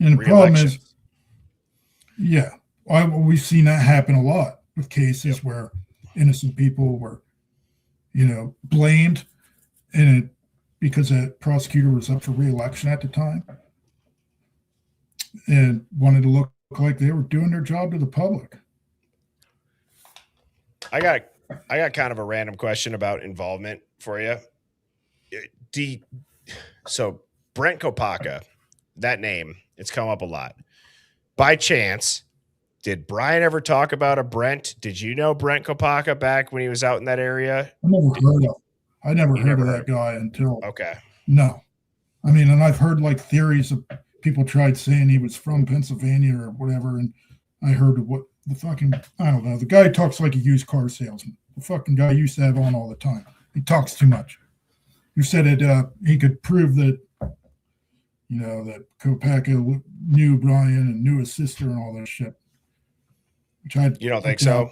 And the problem is, we've seen that happen a lot with cases where innocent people were, blamed because a prosecutor was up for re-election at the time and wanted to look like they were doing their job to the public. I got kind of a random question about involvement for you. So Brent Kopaka, that name, it's come up a lot. By chance, did Bryan ever talk about a Brent? Did you know Brent Kopaka back when he was out in that area? I never heard of that guy until. Okay. No. I mean, and I've heard like theories of people tried saying he was from Pennsylvania or whatever. And I heard what the fucking, I don't know. The guy talks like a used car salesman. The fucking guy used to have on all the time. He talks too much. You said it, he could prove that, that Kopaka knew Bryan and knew his sister and all that shit. You don't think so?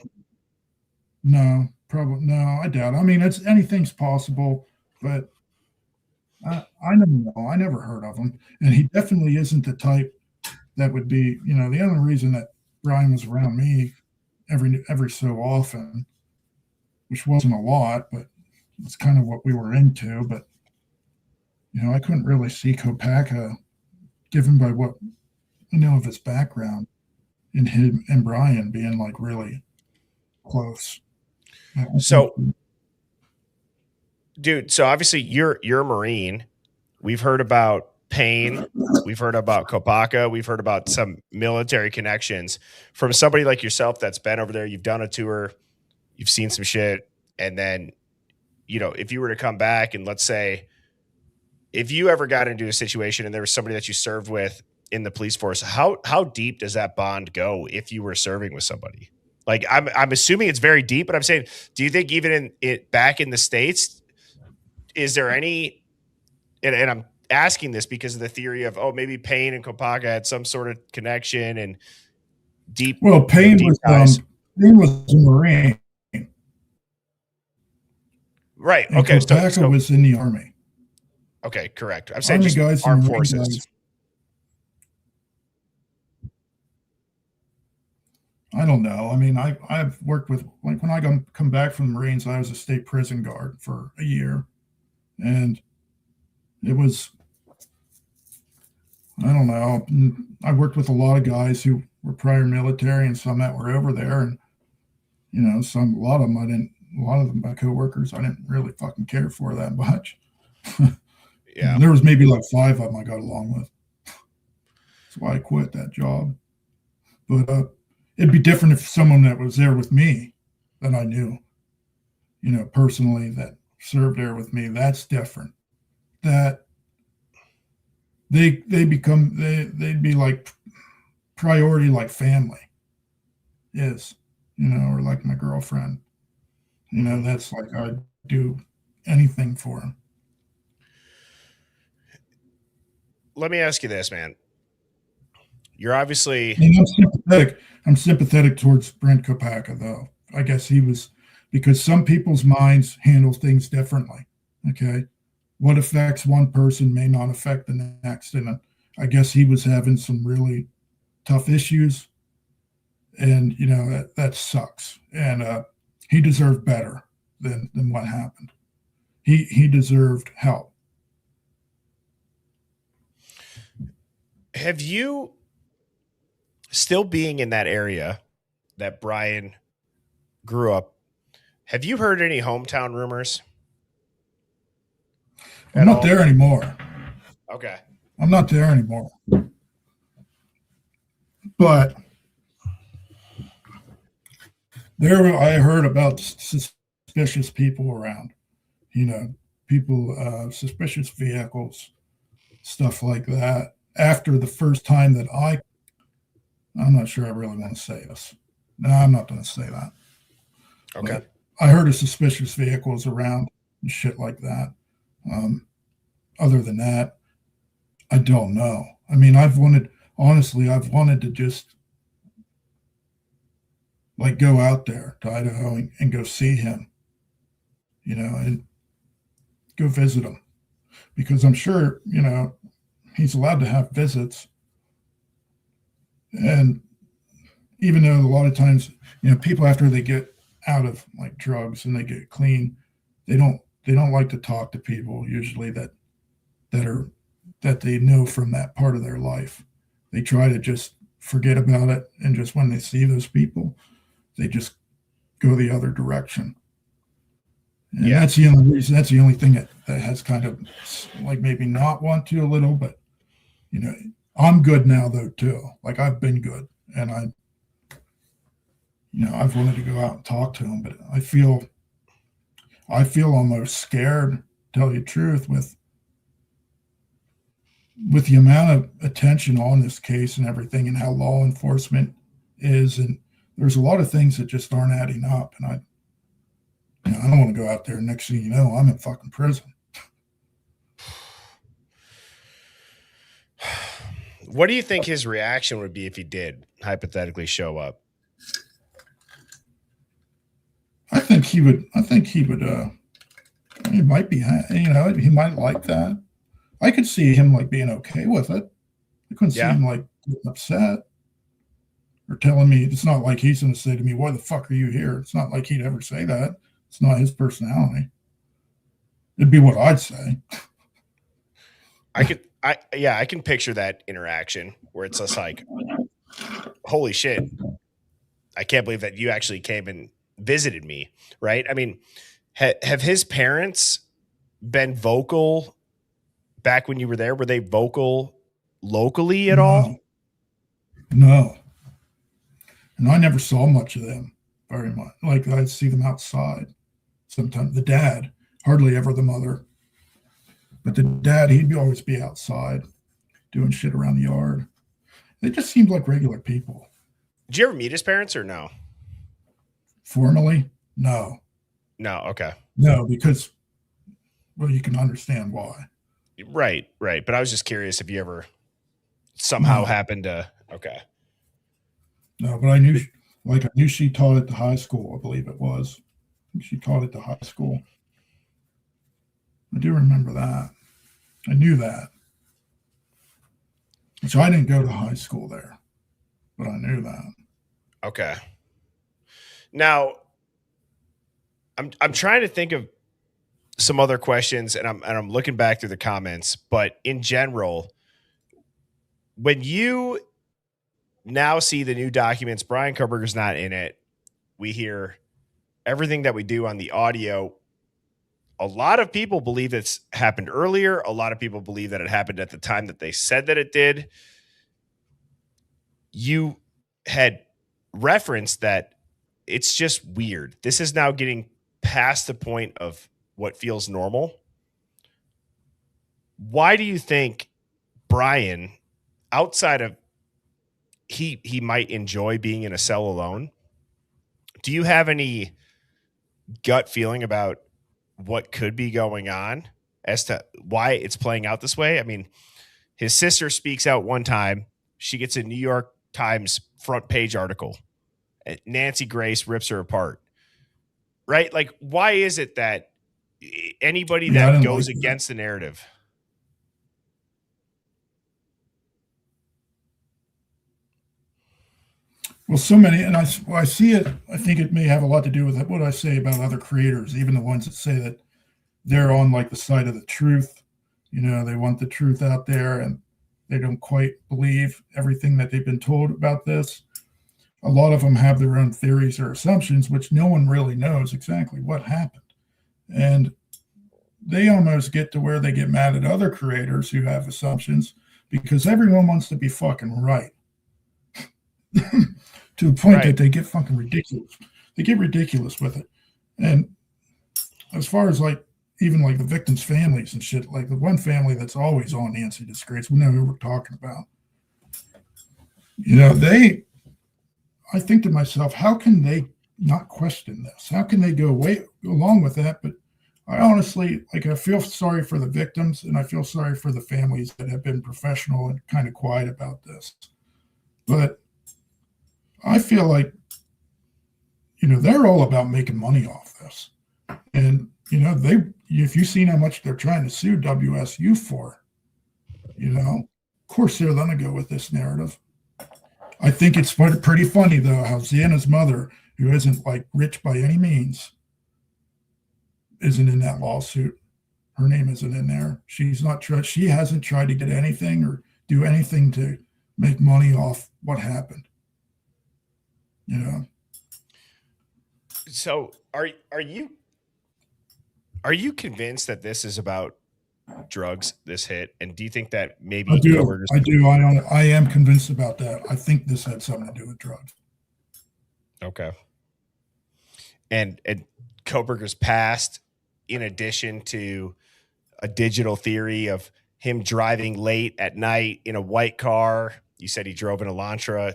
No, probably no. I doubt. I mean, anything's possible, but I never know. I never heard of him, and he definitely isn't the type that would be. The only reason that Bryan was around me every so often, which wasn't a lot, but it's kind of what we were into. But I couldn't really see Kopaka, given by what I know of his background, in him and Bryan being like really close. So, dude, so obviously you're a Marine. We've heard about Payne. We've heard about Kopaka. We've heard about some military connections from somebody like yourself that's been over there. You've done a tour. You've seen some shit. And then, if you were to come back and let's say, if you ever got into a situation and there was somebody that you served with in the police force, how deep does that bond go if you were serving with somebody? Like I'm assuming it's very deep, but I'm saying, do you think even back in the States, is there any, and I'm asking this because of the theory of, maybe Payne and Kopaka had some sort of connection and deep. Well, Payne was a Marine. Right. And okay. Kopaka was in the Army. Okay. Correct. I'm saying Army just guys armed and Marine forces. guys. I don't know. I mean, I've worked with, like when I come back from the Marines, I was a state prison guard for a year. And it was, I don't know. I worked with a lot of guys who were prior military and some that were over there. And, a lot of them, my coworkers, I didn't really fucking care for that much. Yeah. There was maybe like 5 of them I got along with. That's why I quit that job. But, it'd be different if someone that was there with me that I knew, personally, that served there with me. That's different. that they'd be like priority, like family is, or like my girlfriend. That's like I'd do anything for him. Let me ask you this, man. You're obviously. And I'm sympathetic towards Brent Kopaka, though. I guess he was, because some people's minds handle things differently. Okay. What affects one person may not affect the next. And I guess he was having some really tough issues. And, that sucks. And he deserved better than what happened. He deserved help. Have you, still being in that area that Bryan grew up, have you heard any hometown rumors? I'm not there anymore. Okay. I'm not there anymore. But I heard about suspicious people around, people, suspicious vehicles, stuff like that. After the first time that I'm not sure I really want to say this. No, I'm not going to say that. Okay. But I heard of suspicious vehicles around and shit like that. Other than that, I don't know. I mean, I've wanted to just like go out there to Idaho and go see him, and go visit him, because I'm sure, he's allowed to have visits. And even though a lot of times, people after they get out of like drugs and they get clean, they don't like to talk to people usually that they know from that part of their life. They try to just forget about it, and just when they see those people, they just go the other direction. And that's the only reason. That's the only thing that has kind of like maybe not want to a little, but I'm good now though too. Like I've been good, and I've wanted to go out and talk to him, but I feel almost scared, to tell you the truth, with the amount of attention on this case and everything, and how law enforcement is, and there's a lot of things that just aren't adding up. And I don't want to go out there. Next thing you know, I'm in fucking prison. What do you think his reaction would be if he did hypothetically show up? I think he would, he might be, he might like that. I could see him like being okay with it. I couldn't see him like getting upset or telling me. It's not like he's going to say to me, "Why the fuck are you here?" It's not like he'd ever say that. It's not his personality. It'd be what I'd say. I can picture that interaction where it's just like, holy shit, I can't believe that you actually came and visited me. Right. I mean, have his parents been vocal back when you were there? Were they vocal locally at all? No. And I never saw much of them very much. Like I'd see them outside. Sometimes the dad, hardly ever the mother. But the dad, he'd always be outside doing shit around the yard. They just seemed like regular people. Did you ever meet his parents or no? Formally? No. No. Okay. No, because, well, you can understand why. Right. But I was just curious if you ever somehow happened to. Okay. No, but I knew she taught at the high school, I believe it was. She taught at the high school. I do remember that. I knew that. So I didn't go to high school there, but I knew that. Okay. Now, I'm trying to think of some other questions, and I'm looking back through the comments, but in general, when you now see the new documents, Bryan Kohberger's not in it. We hear everything that we do on the audio. A lot of people believe it's happened earlier. A lot of people believe that it happened at the time that they said that it did. You had referenced that it's just weird. This is now getting past the point of what feels normal. why do you think Bryan, outside of he might enjoy being in a cell alone, do you have any gut feeling about what could be going on as to why it's playing out this way? I mean, his sister speaks out one time. She gets a New York Times front page article. Nancy Grace rips her apart. Right? Like, why is it that anybody that goes against the narrative? Well, so many, and I see it. I think it may have a lot to do with what I say about other creators, even the ones that say that they're on like the side of the truth. You know, they want the truth out there and they don't quite believe everything that they've been told about this. A lot of them have their own theories or assumptions, which no one really knows exactly what happened. And they almost get to where they get mad at other creators who have assumptions because everyone wants to be fucking right. To the point that they get fucking ridiculous. They get ridiculous with it. And as far as like, even like the victims' families and shit, like the one family that's always on Nancy Disgrace, we know who we're talking about. You know, I think to myself, how can they not question this? How can they go along with that? But I honestly, like, I feel sorry for the victims and I feel sorry for the families that have been professional and kind of quiet about this. But I feel like, you know, they're all about making money off this. And, you know, if you've seen how much they're trying to sue WSU for, you know, of course they're going to go with this narrative. I think it's pretty funny, though, how Xana's mother, who isn't like rich by any means, isn't in that lawsuit. Her name isn't in there. She hasn't tried to get anything or do anything to make money off what happened. You know. So are you convinced that this is about drugs, this hit? And do you think that maybe I am convinced about that. I think this had something to do with drugs. Okay. And Kohberger's past, in addition to a digital theory of him driving late at night in a white car. You said he drove an Elantra.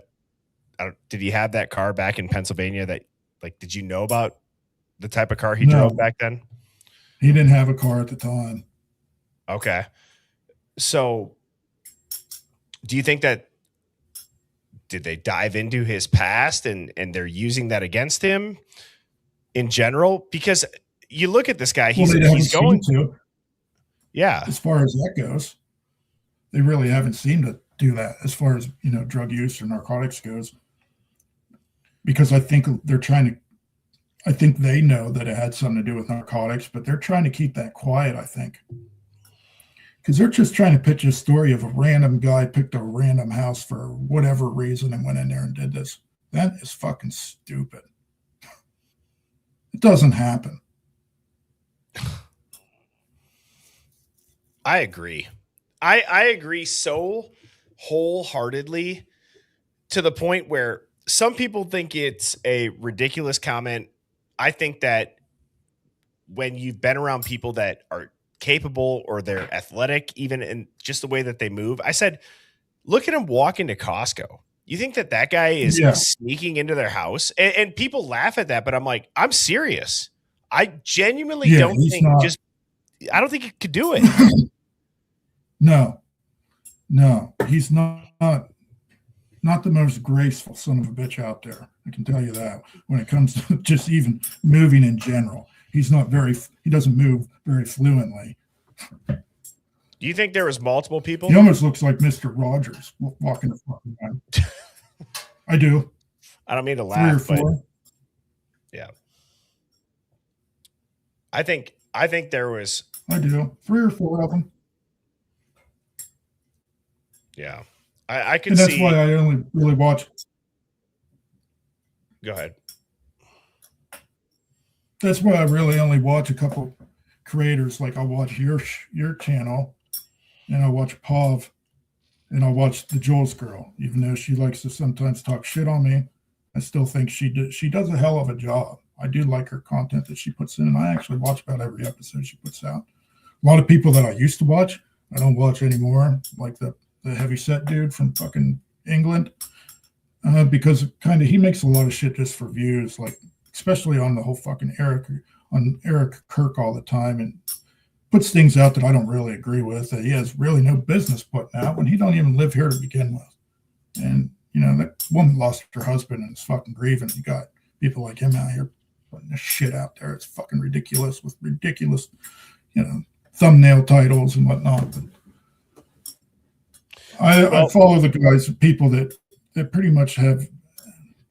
Did he have that car back in Pennsylvania? Did you know about the type of car he drove back then? He didn't have a car at the time. Okay. So do you think that did they dive into his past and they're using that against him in general? Because you look at this guy, he's going to. Yeah. As far as that goes, they really haven't seemed to do that as far as, you know, drug use or narcotics goes. Because I think they know that it had something to do with narcotics, but they're trying to keep that quiet, I think. Because they're just trying to pitch a story of a random guy picked a random house for whatever reason and went in there and did this. That is fucking stupid. It doesn't happen. I agree. I agree so wholeheartedly to the point where some people think it's a ridiculous comment. I think that when you've been around people that are capable or they're athletic, even in just the way that they move, I said, look at him walk into Costco. You think that guy is sneaking into their house? And people laugh at that, but I'm like, I'm serious. I genuinely don't think I don't think he could do it. No, he's not the most graceful son of a bitch out there. I can tell you that. When it comes to just even moving in general, he doesn't move very fluently. Do you think there was multiple people? He almost looks like Mr. Rogers walking the fucking around. I do. I don't mean to laugh, 3 or 4. But yeah. I think there was. I do. 3 or 4 of them. Yeah. I can see. And that's see. why I only really watch. Go ahead. That's why I really only watch a couple creators. Like I watch your channel, and I watch Pav, and I watch the Jules girl. Even though she likes to sometimes talk shit on me, I still think she does a hell of a job. I do like her content that she puts in, and I actually watch about every episode she puts out. A lot of people that I used to watch, I don't watch anymore, like the heavyset dude from fucking England, because kind of he makes a lot of shit just for views, like especially on the whole fucking Eric Kirk all the time, and puts things out that I don't really agree with, that he has really no business putting out when he don't even live here to begin with. And you know, that woman lost her husband and is fucking grieving. You got people like him out here putting this shit out there. It's fucking ridiculous with ridiculous, you know, thumbnail titles and whatnot. But I follow the guys, people that pretty much have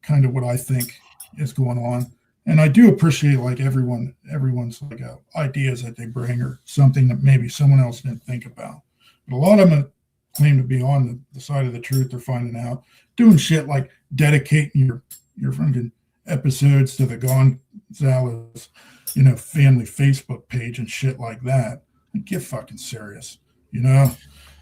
kind of what I think is going on. And I do appreciate like everyone's like ideas that they bring or something that maybe someone else didn't think about. But a lot of them claim to be on the side of the truth. They're finding out, doing shit like dedicating your fucking episodes to the Gonzalez, you know, family Facebook page and shit like that. Like, get fucking serious, you know.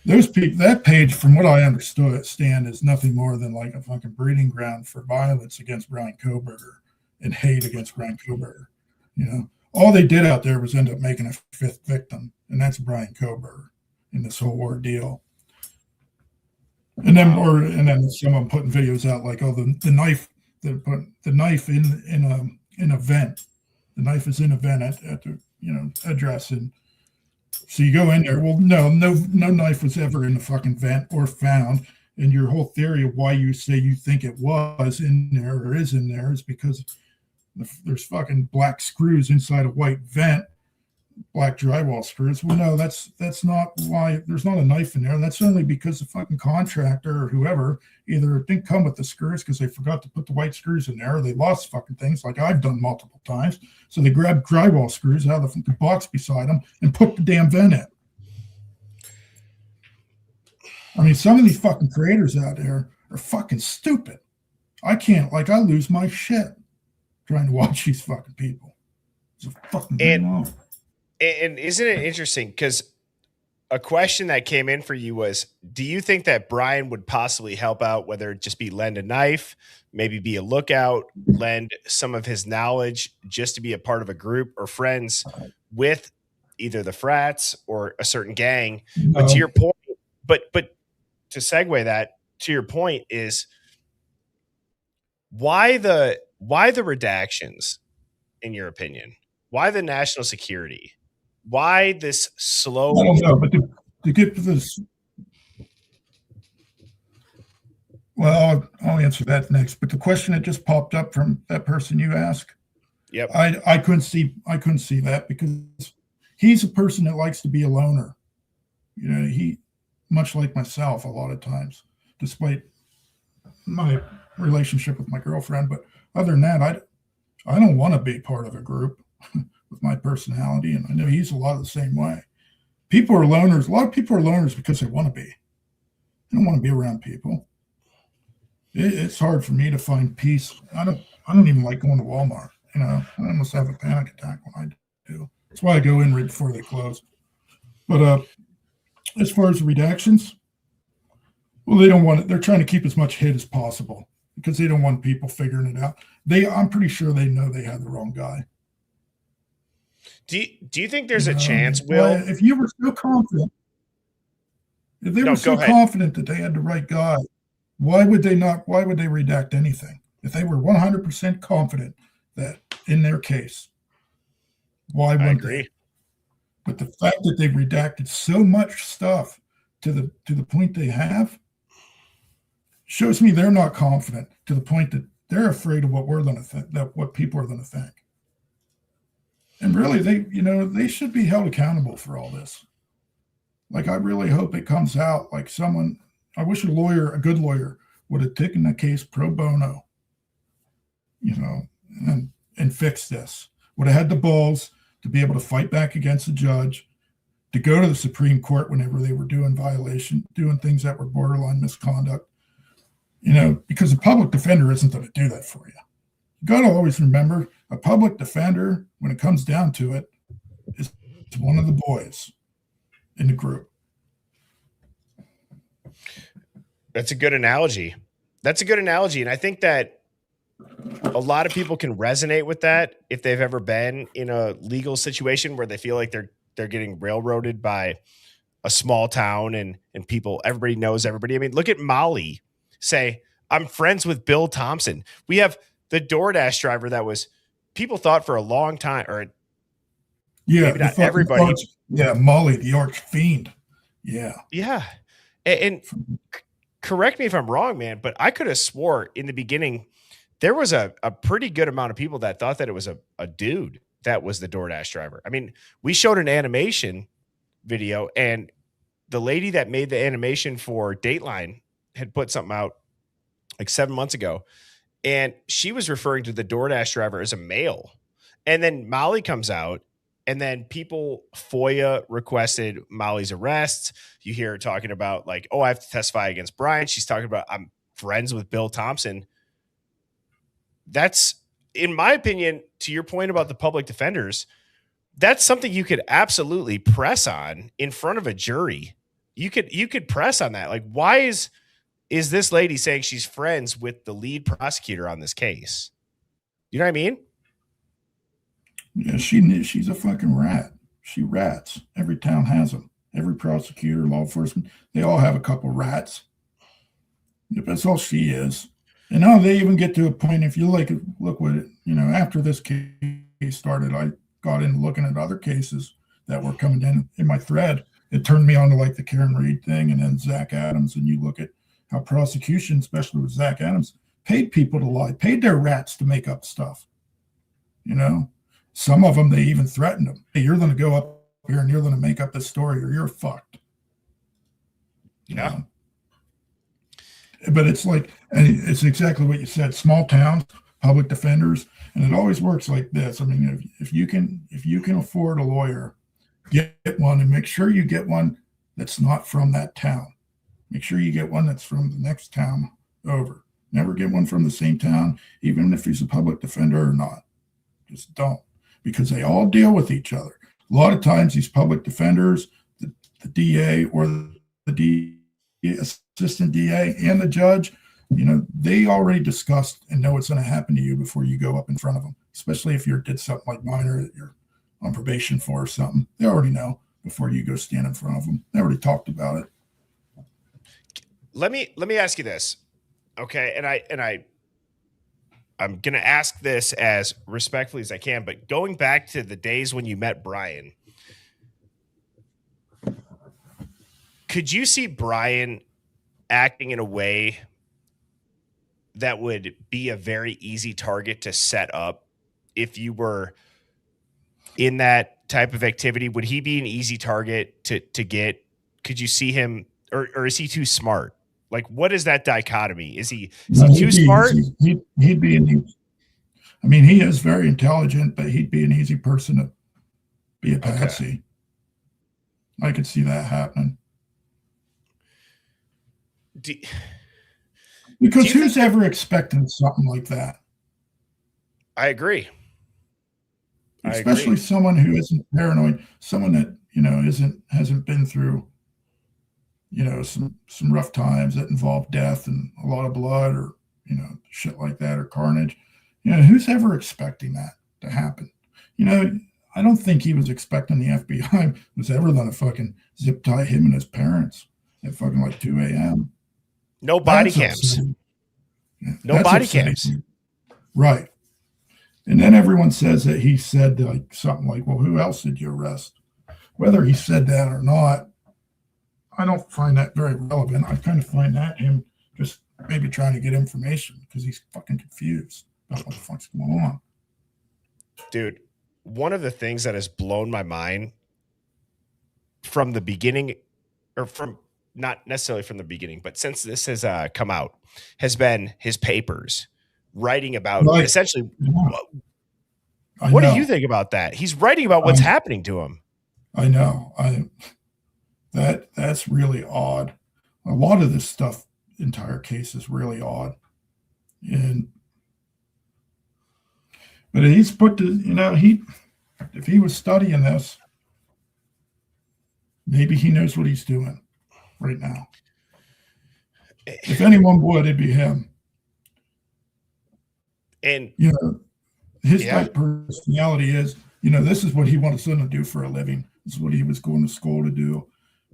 Those people, that page, from what I understand, is nothing more than like a fucking breeding ground for violence against Bryan Kohberger and hate against Bryan Kohberger. You know, all they did out there was end up making a fifth victim, and that's Bryan Kohberger in this whole ordeal. And then someone putting videos out like, oh, the knife, the knife in a vent. The knife is in a vent at the, you know, address. And so you go in there. Well, no knife was ever in the fucking vent or found. And your whole theory of why you say you think it was in there or is in there is because there's fucking black screws inside a white vent, black drywall screws. Well, no, that's not why. There's not a knife in there. That's only because the fucking contractor or whoever either didn't come with the screws because they forgot to put the white screws in there, or they lost fucking things like I've done multiple times. So they grabbed drywall screws out of the box beside them and put the damn vent in. I mean, some of these fucking creators out there are fucking stupid. I lose my shit trying to watch these fucking people. It's a fucking wrong. And isn't it interesting? Because a question that came in for you was, do you think that Bryan would possibly help out, whether it just be lend a knife, maybe be a lookout, lend some of his knowledge just to be a part of a group or friends with either the frats or a certain gang? No. But to your point, but to segue that, to your point is, why the redactions, in your opinion? Why the national security? Why this slow? I don't know, but to get to this, well, I'll answer that next. But the question that just popped up from that person you asked, yep, I couldn't see that, because he's a person that likes to be a loner. You know, he, much like myself, a lot of times, despite my relationship with my girlfriend. But other than that, I don't want to be part of a group with my personality, and I know he's a lot of the same way. People are loners. A lot of people are loners because they want to be. They don't want to be around people. It's hard for me to find peace. I don't even like going to Walmart. You know, I almost have a panic attack when I do. That's why I go in right before they close. But as far as the redactions, well, they don't want it. They're trying to keep as much hid as possible because they don't want people figuring it out. I'm pretty sure they know they had the wrong guy. Do you think there's a chance, Will? Well, if you were so confident, if they were so confident that they had the right guy, why would they redact anything? If they were 100% confident that in their case, why wouldn't they? But the fact that they've redacted so much stuff to the point they have shows me they're not confident, to the point that they're afraid of what we're going to think, that what people are going to think. And really, they should be held accountable for all this. Like, I really hope it comes out like someone, I wish a good lawyer would have taken the case pro bono, you know, and fixed this. Would have had the balls to be able to fight back against the judge, to go to the Supreme Court whenever they were doing things that were borderline misconduct, you know, because a public defender isn't going to do that for you. You got to always remember, a public defender, when it comes down to it, is one of the boys in the group. That's a good analogy. And I think that a lot of people can resonate with that if they've ever been in a legal situation where they feel like they're getting railroaded by a small town and people, everybody knows everybody. I mean, look at Molly say, I'm friends with Bill Thompson. We have the DoorDash driver that was, people thought for a long time, or Yeah, maybe not everybody. Molly, the arch fiend. Yeah. Yeah. And correct me if I'm wrong, man, but I could have swore in the beginning there was a pretty good amount of people that thought that it was a dude that was the DoorDash driver. I mean, we showed an animation video, and the lady that made the animation for Dateline had put something out like 7 months ago, and she was referring to the DoorDash driver as a male. And then Molly comes out, and then people FOIA requested Molly's arrest. You hear her talking about like, oh, I have to testify against Bryan. She's talking about, I'm friends with Bill Thompson. That's, in my opinion, to your point about the public defenders, that's something you could absolutely press on in front of a jury. You could press on that. Like, why is this lady saying she's friends with the lead prosecutor on this case? You know what I mean? Yeah, she's a fucking rat. She rats. Every town has them. Every prosecutor, law enforcement, they all have a couple rats. That's all she is. And now they even get to a point, if you look what it, after this case started, I got into looking at other cases that were coming in my thread. It turned me on to like the Karen Reed thing and then Zach Adams. And you look at how prosecution, especially with Zach Adams, paid people to lie, paid their rats to make up stuff. Some of them, they even threatened them. Hey, you're going to go up here and you're going to make up this story or you're fucked. Yeah. But it's like, and it's exactly what you said, small towns, public defenders, and it always works like this. I mean, if you can afford a lawyer, get one, and make sure you get one that's not from that town. Make sure you get one that's from the next town over. Never get one from the same town, even if he's a public defender or not. Just don't, because they all deal with each other. A lot of times these public defenders, the DA or the assistant DA and the judge, they already discussed and know what's going to happen to you before you go up in front of them, especially if you did something like minor that you're on probation for or something. They already know before you go stand in front of them. They already talked about it. Let me ask you this. Okay. I'm going to ask this as respectfully as I can, but going back to the days when you met Bryan, could you see Bryan acting in a way that would be a very easy target to set up if you were in that type of activity? Would he be an easy target to get? Could you see him, or is he too smart? Like, what is that dichotomy? Is he too smart? He'd be I mean, he is very intelligent, but he'd be an easy person to be a patsy. Okay. I could see that happening. Because who's ever expecting something like that? I agree. Especially someone who isn't paranoid, someone that hasn't been through some rough times that involve death and a lot of blood or shit like that, or carnage. Who's ever expecting that to happen? I don't think he was expecting the FBI was ever going to fucking zip tie him and his parents at fucking like 2 a.m. No body cams. No body cams. Right. And then everyone says that he said like something like, well, who else did you arrest? Whether he said that or not, I don't find that very relevant. I kind of find that him just maybe trying to get information because he's fucking confused about what the fuck's going on. Dude, one of the things that has blown my mind from the beginning, or from not necessarily from the beginning, but since this has come out, has been his papers writing about essentially. Yeah. What do you think about that? He's writing about what's happening to him. I know. That's really odd. A lot of this stuff, entire case, is really odd. But he's put to, if he was studying this, maybe he knows what he's doing right now. If anyone would, it'd be him. And his type personality is, this is what he wanted to do for a living. This is what he was going to school to do.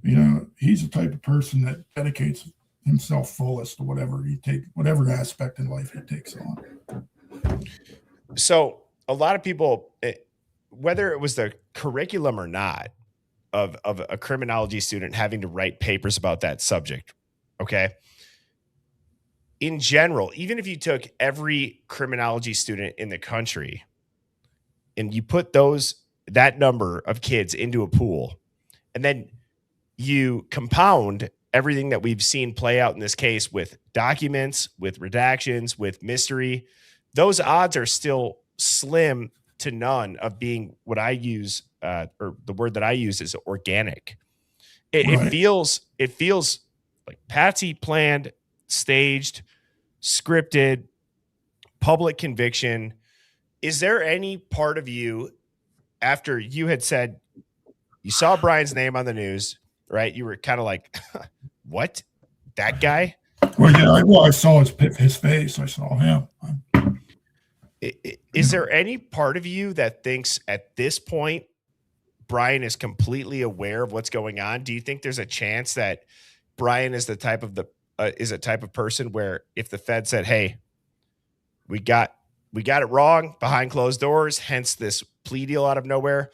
He's the type of person that dedicates himself fullest to whatever aspect in life he takes on. So a lot of people, whether it was the curriculum or not of a criminology student having to write papers about that subject, okay? In general, even if you took every criminology student in the country and you put that number of kids into a pool, and then you compound everything that we've seen play out in this case with documents, with redactions, with mystery, those odds are still slim to none of being what I use, or the word that I use is organic. It feels like Patsy planned, staged, scripted, public conviction. Is there any part of you, after you had said you saw Bryan's name on the news, right? You were kind of like, what? That guy? Well, yeah, I saw his face. I saw him. Is there any part of you that thinks at this point Bryan is completely aware of what's going on? Do you think there's a chance that Bryan is the type of person where if the Fed said, "Hey, we got it wrong behind closed doors," hence this plea deal out of nowhere,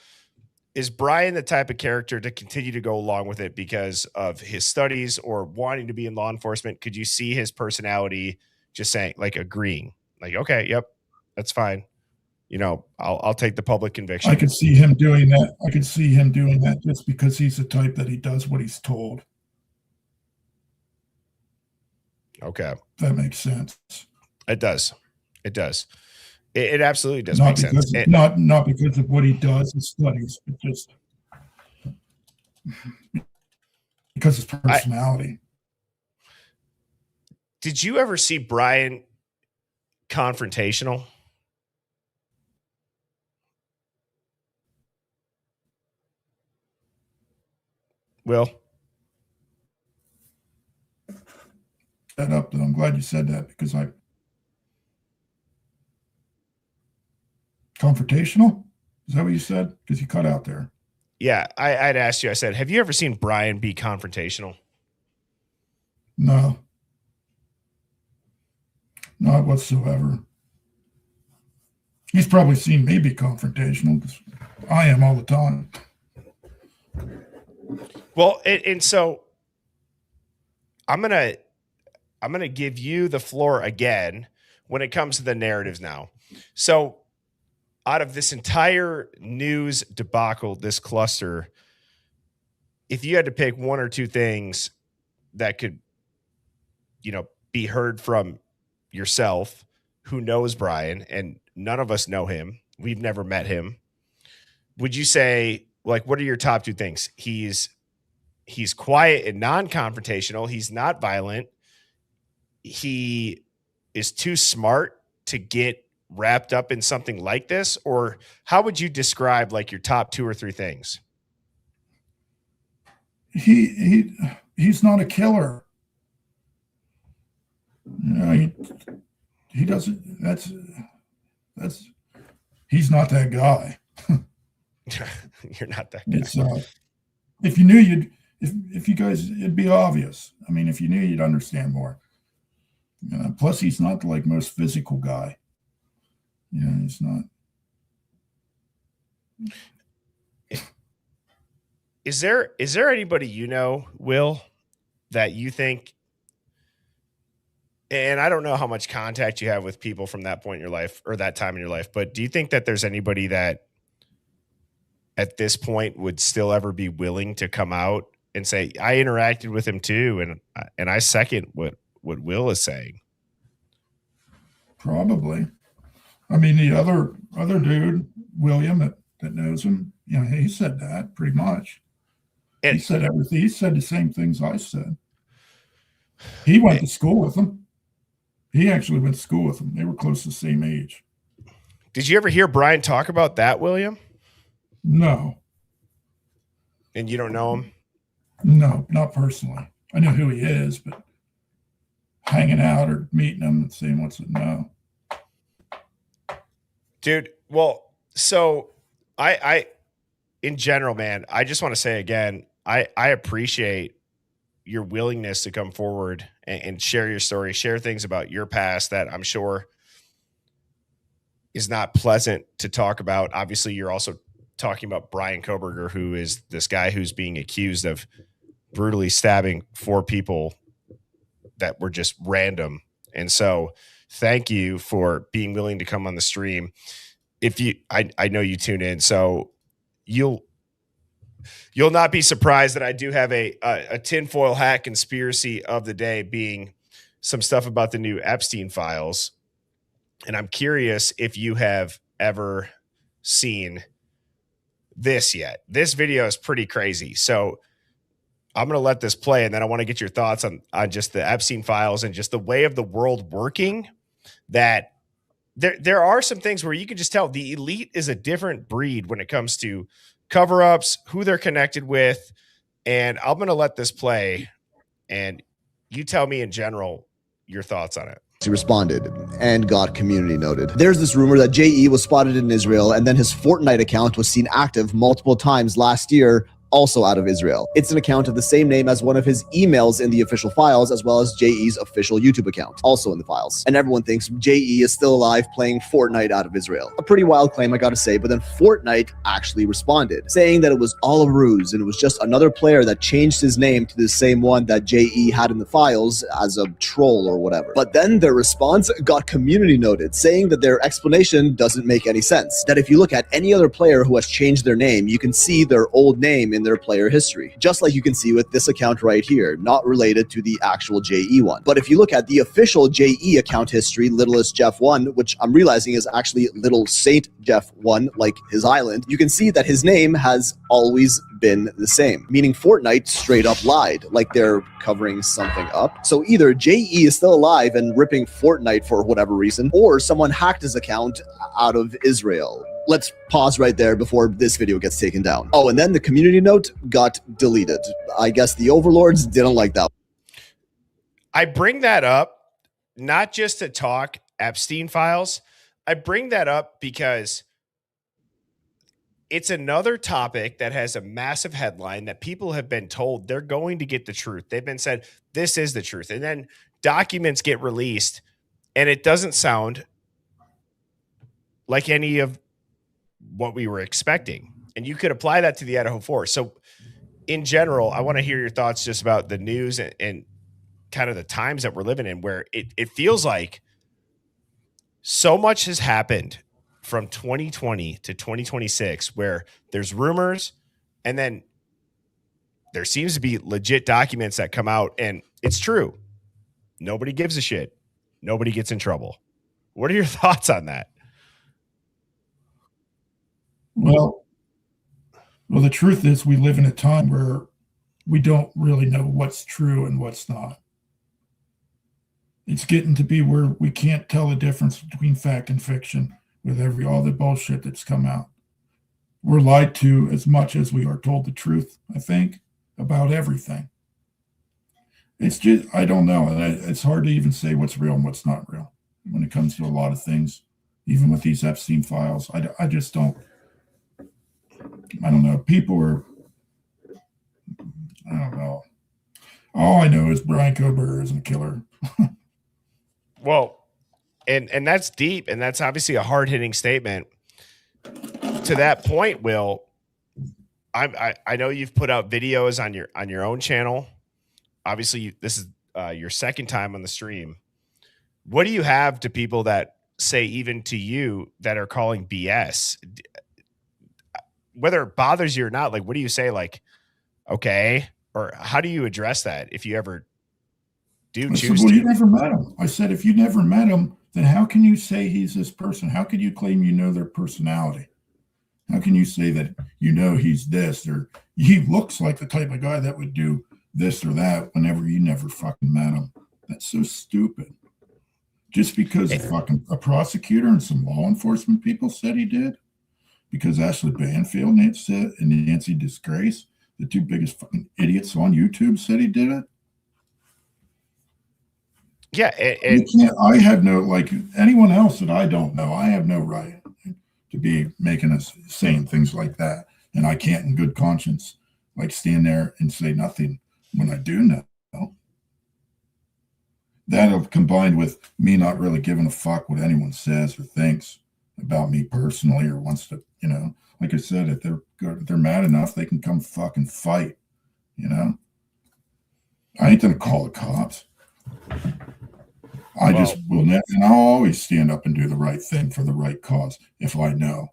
is Bryan the type of character to continue to go along with it because of his studies or wanting to be in law enforcement? Could you see his personality just saying, like, agreeing, like, okay, yep, that's fine. I'll take the public conviction. I could see him doing that. I could see him doing that just because he's the type that he does what he's told. Okay. If that makes sense. It does. It does. It absolutely does Not make because, sense. Not because of what he does, his studies, but just because of his personality. Did you ever see Bryan confrontational? Will? That up, though. I'm glad you said that because confrontational? Is that what you said? Because you cut out there. Yeah, I'd asked you, I said, have you ever seen Bryan be confrontational? No. Not whatsoever. He's probably seen me be confrontational because I am all the time. Well, and so I'm gonna give you the floor again when it comes to the narratives now. So out of this entire news debacle, this cluster, if you had to pick one or two things that could, be heard from yourself, who knows Bryan, and none of us know him, we've never met him, would you say, like, what are your top two things? He's quiet and non-confrontational. He's not violent. He is too smart to get wrapped up in something like this? Or how would you describe, like, your top two or three things? He's not a killer. He doesn't. He's not that guy. You're not that guy. It's if you knew if you guys, it'd be obvious. I mean, if you knew, you'd understand more. Plus, he's not like most physical guy. He's not. Is there anybody Will, that you think, and I don't know how much contact you have with people from that point in your life or that time in your life, but do you think that there's anybody that at this point would still ever be willing to come out and say, I interacted with him too, and I second what Will is saying? Probably. I mean, the other dude, William, that knows him, he said that pretty much. And he said everything. He said the same things I said. He went to school with him. He actually went to school with him. They were close to the same age. Did you ever hear Bryan talk about that, William? No. And you don't know him? No, not personally. I know who he is, but hanging out or meeting him and seeing what's it, no. Dude, well, so I in general, man, I just want to say again, I appreciate your willingness to come forward and share your story, share things about your past that I'm sure is not pleasant to talk about. Obviously, you're also talking about Bryan Kohberger, who is this guy who's being accused of brutally stabbing 4 people that were just random. And so thank you for being willing to come on the stream. If you, I know you tune in, so you'll not be surprised that I do have a tinfoil hat conspiracy of the day, being some stuff about the new Epstein files. And I'm curious if you have ever seen this yet. This video is pretty crazy. So I'm going to let this play, and then I want to get your thoughts on just the Epstein files and just the way of the world working. That there are some things where you can just tell the elite is a different breed when it comes to cover-ups, who they're connected with. And I'm going to let this play, and you tell me in general your thoughts on it. He responded and got community noted. There's this rumor that JE was spotted in Israel, and then his Fortnite account was seen active multiple times last year, also out of Israel. It's an account of the same name as one of his emails in the official files, as well as JE's official YouTube account, also in the files. And everyone thinks JE is still alive playing Fortnite out of Israel. A pretty wild claim, I gotta say, but then Fortnite actually responded, saying that it was all a ruse and it was just another player that changed his name to the same one that JE had in the files as a troll or whatever. But then their response got community noted, saying that their explanation doesn't make any sense. That if you look at any other player who has changed their name, you can see their old name in their player history, just like you can see with this account right here, not related to the actual JE one. But if you look at the official JE account history, Littlest Jeff 1, which I'm realizing is actually Little Saint Jeff 1, like his island, you can see that his name has always been the same, meaning Fortnite straight up lied, like they're covering something up. So either JE is still alive and ripping Fortnite for whatever reason, or someone hacked his account out of Israel. Let's pause right there before this video gets taken down. Oh, and then the community note got deleted. I guess the overlords didn't like that. I bring that up not just to talk Epstein files. I bring that up because it's another topic that has a massive headline that people have been told they're going to get the truth. They've been said, this is the truth. And then documents get released and it doesn't sound like any of what we were expecting. And you could apply that to the Idaho 4. So in general, I want to hear your thoughts just about the news and kind of the times that we're living in, where it feels like so much has happened from 2020 to 2026, where there's rumors and then there seems to be legit documents that come out and it's true. Nobody gives a shit. Nobody gets in trouble. What are your thoughts on that? Well, the truth is we live in a time where we don't really know what's true and what's not. It's getting to be where we can't tell the difference between fact and fiction with all the bullshit that's come out. We're lied to as much as we are told the truth, I think, about everything. It's just, I don't know. It's hard to even say what's real and what's not real when it comes to a lot of things, even with these Epstein files. I just don't. I don't know. People are, I don't know. All I know is Bryan Kohberger isn't a killer. Well, and that's deep, and that's obviously a hard-hitting statement. To that point, Will, I know you've put out videos on your own channel. Obviously, this is your second time on the stream. What do you have to people that say, even to you, that are calling BS? Whether it bothers you or not, like, what do you say? Like, okay, or how do you address that if you ever do choose to? You never met him. I said, if you never met him, then how can you say he's this person? How can you claim you know their personality? How can you say that you know he's this, or he looks like the type of guy that would do this or that whenever you never fucking met him? That's so stupid. Just because a prosecutor and some law enforcement people said he did? Because Ashley Banfield and Nancy Disgrace, the two biggest fucking idiots on YouTube, said he did it? Yeah. I have no, like anyone else that I don't know, I have no right to be making us saying things like that. And I can't in good conscience like stand there and say nothing when I do know. That'll combined with me not really giving a fuck what anyone says or thinks about me personally or wants to, you know, like I said, if they're good, if they're mad enough, they can come fucking fight, you know. I ain't gonna call the cops. I just will never, and I'll always stand up and do the right thing for the right cause if I know.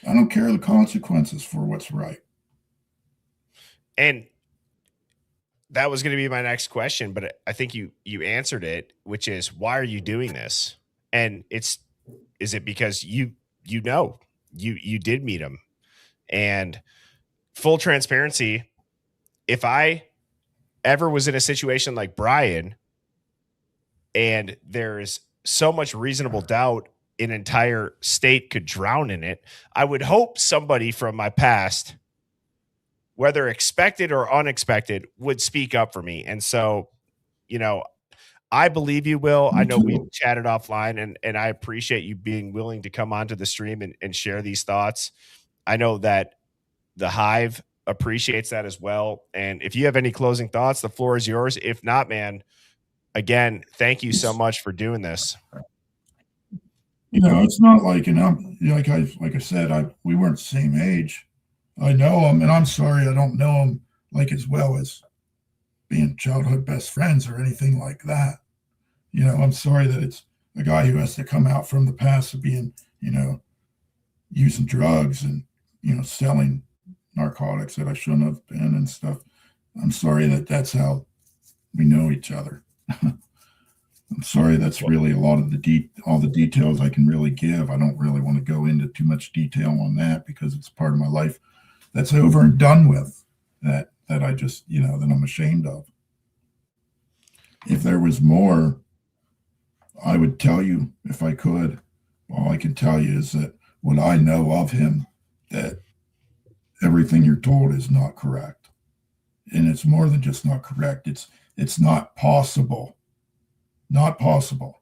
I don't care the consequences for what's right. And that was going to be my next question, but I think you answered it, which is, why are you doing this? And is it because you did meet him? And full transparency, if I ever was in a situation like Bryan and there's so much reasonable doubt an entire state could drown in it, I would hope somebody from my past, whether expected or unexpected, would speak up for me. And so, you know, I believe you will. I know we've chatted offline, and I appreciate you being willing to come onto the stream and share these thoughts. I know that the Hive appreciates that as well. And if you have any closing thoughts, the floor is yours. If not, man, again, thank you so much for doing this. You know, it's not like, you know, like I said, we weren't the same age. I know him, and I'm sorry I don't know him like as well as being childhood best friends or anything like that. You know, I'm sorry that it's a guy who has to come out from the past of being, you know, using drugs and, you know, selling narcotics that I shouldn't have been and stuff. I'm sorry that that's how we know each other. I'm sorry that's really a lot of all the details I can really give. I don't really want to go into too much detail on that because it's part of my life that's over and done with, that I just, you know, that I'm ashamed of. If there was more, I would tell you if I could. All I can tell you is that what I know of him, that everything you're told is not correct. And it's more than just not correct. It's not possible. Not possible.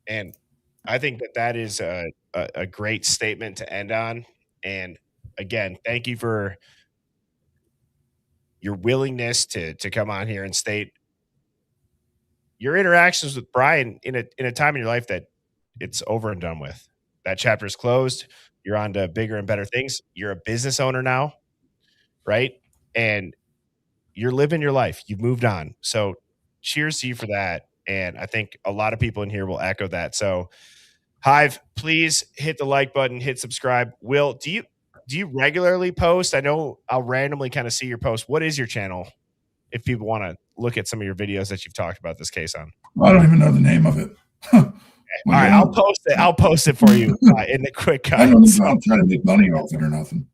And I think that is a great statement to end on. And again, thank you for your willingness to come on here and state your interactions with Bryan in a time in your life that it's over and done with. That chapter is closed. You're on to bigger and better things. You're a business owner now, right? And you're living your life. You've moved on. So cheers to you for that. And I think a lot of people in here will echo that. So Hive, please hit the like button, hit subscribe. Will, do you regularly post? I know I'll randomly kind of see your post. What is your channel if people want to look at some of your videos that you've talked about this case on? I don't even know the name of it. All right, I'll post it. I'll post it for you in the quick comments. I'm trying to make money off it or nothing.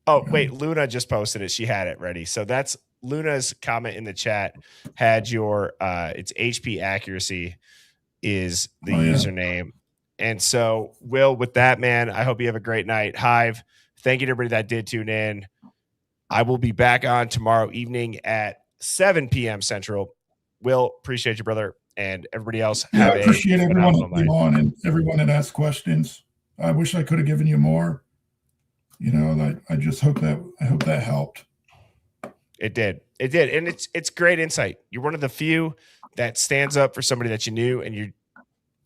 Oh, wait, Luna just posted it. She had it ready. So that's Luna's comment in the chat had your it's HP accuracy is the username. And so, Will, with that, man, I hope you have a great night. Hive, thank you to everybody that did tune in. I will be back on tomorrow evening at 7 p.m. Central. Will, appreciate you, brother. And everybody else, I appreciate everyone that came on and everyone that asked questions. I wish I could have given you more. You know, I just hope that helped. It did. It did. And it's great insight. You're one of the few that stands up for somebody that you knew, and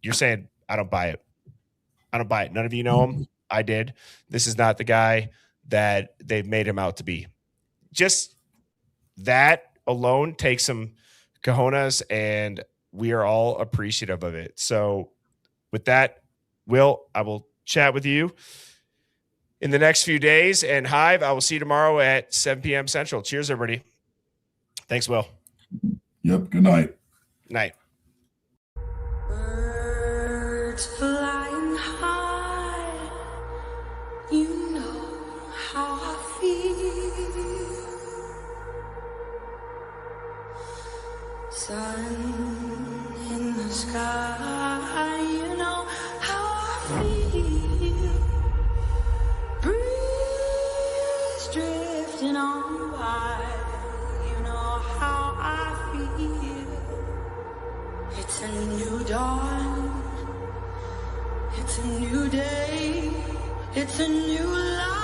you're saying, I don't buy it. I don't buy it. None of you know him. I did. This is not the guy that they've made him out to be. Just that alone takes some cojones, and we are all appreciative of it. So with that, Will, I will chat with you in the next few days. And Hive, I will see you tomorrow at 7 p.m. Central. Cheers, everybody. Thanks, Will. Yep. Good night. Night. Birds flying high, you know how I feel. Sun in the sky, you know how I feel. Breeze drifting on by, you know how I feel. It's a new dawn, it's a new day, It's a new life.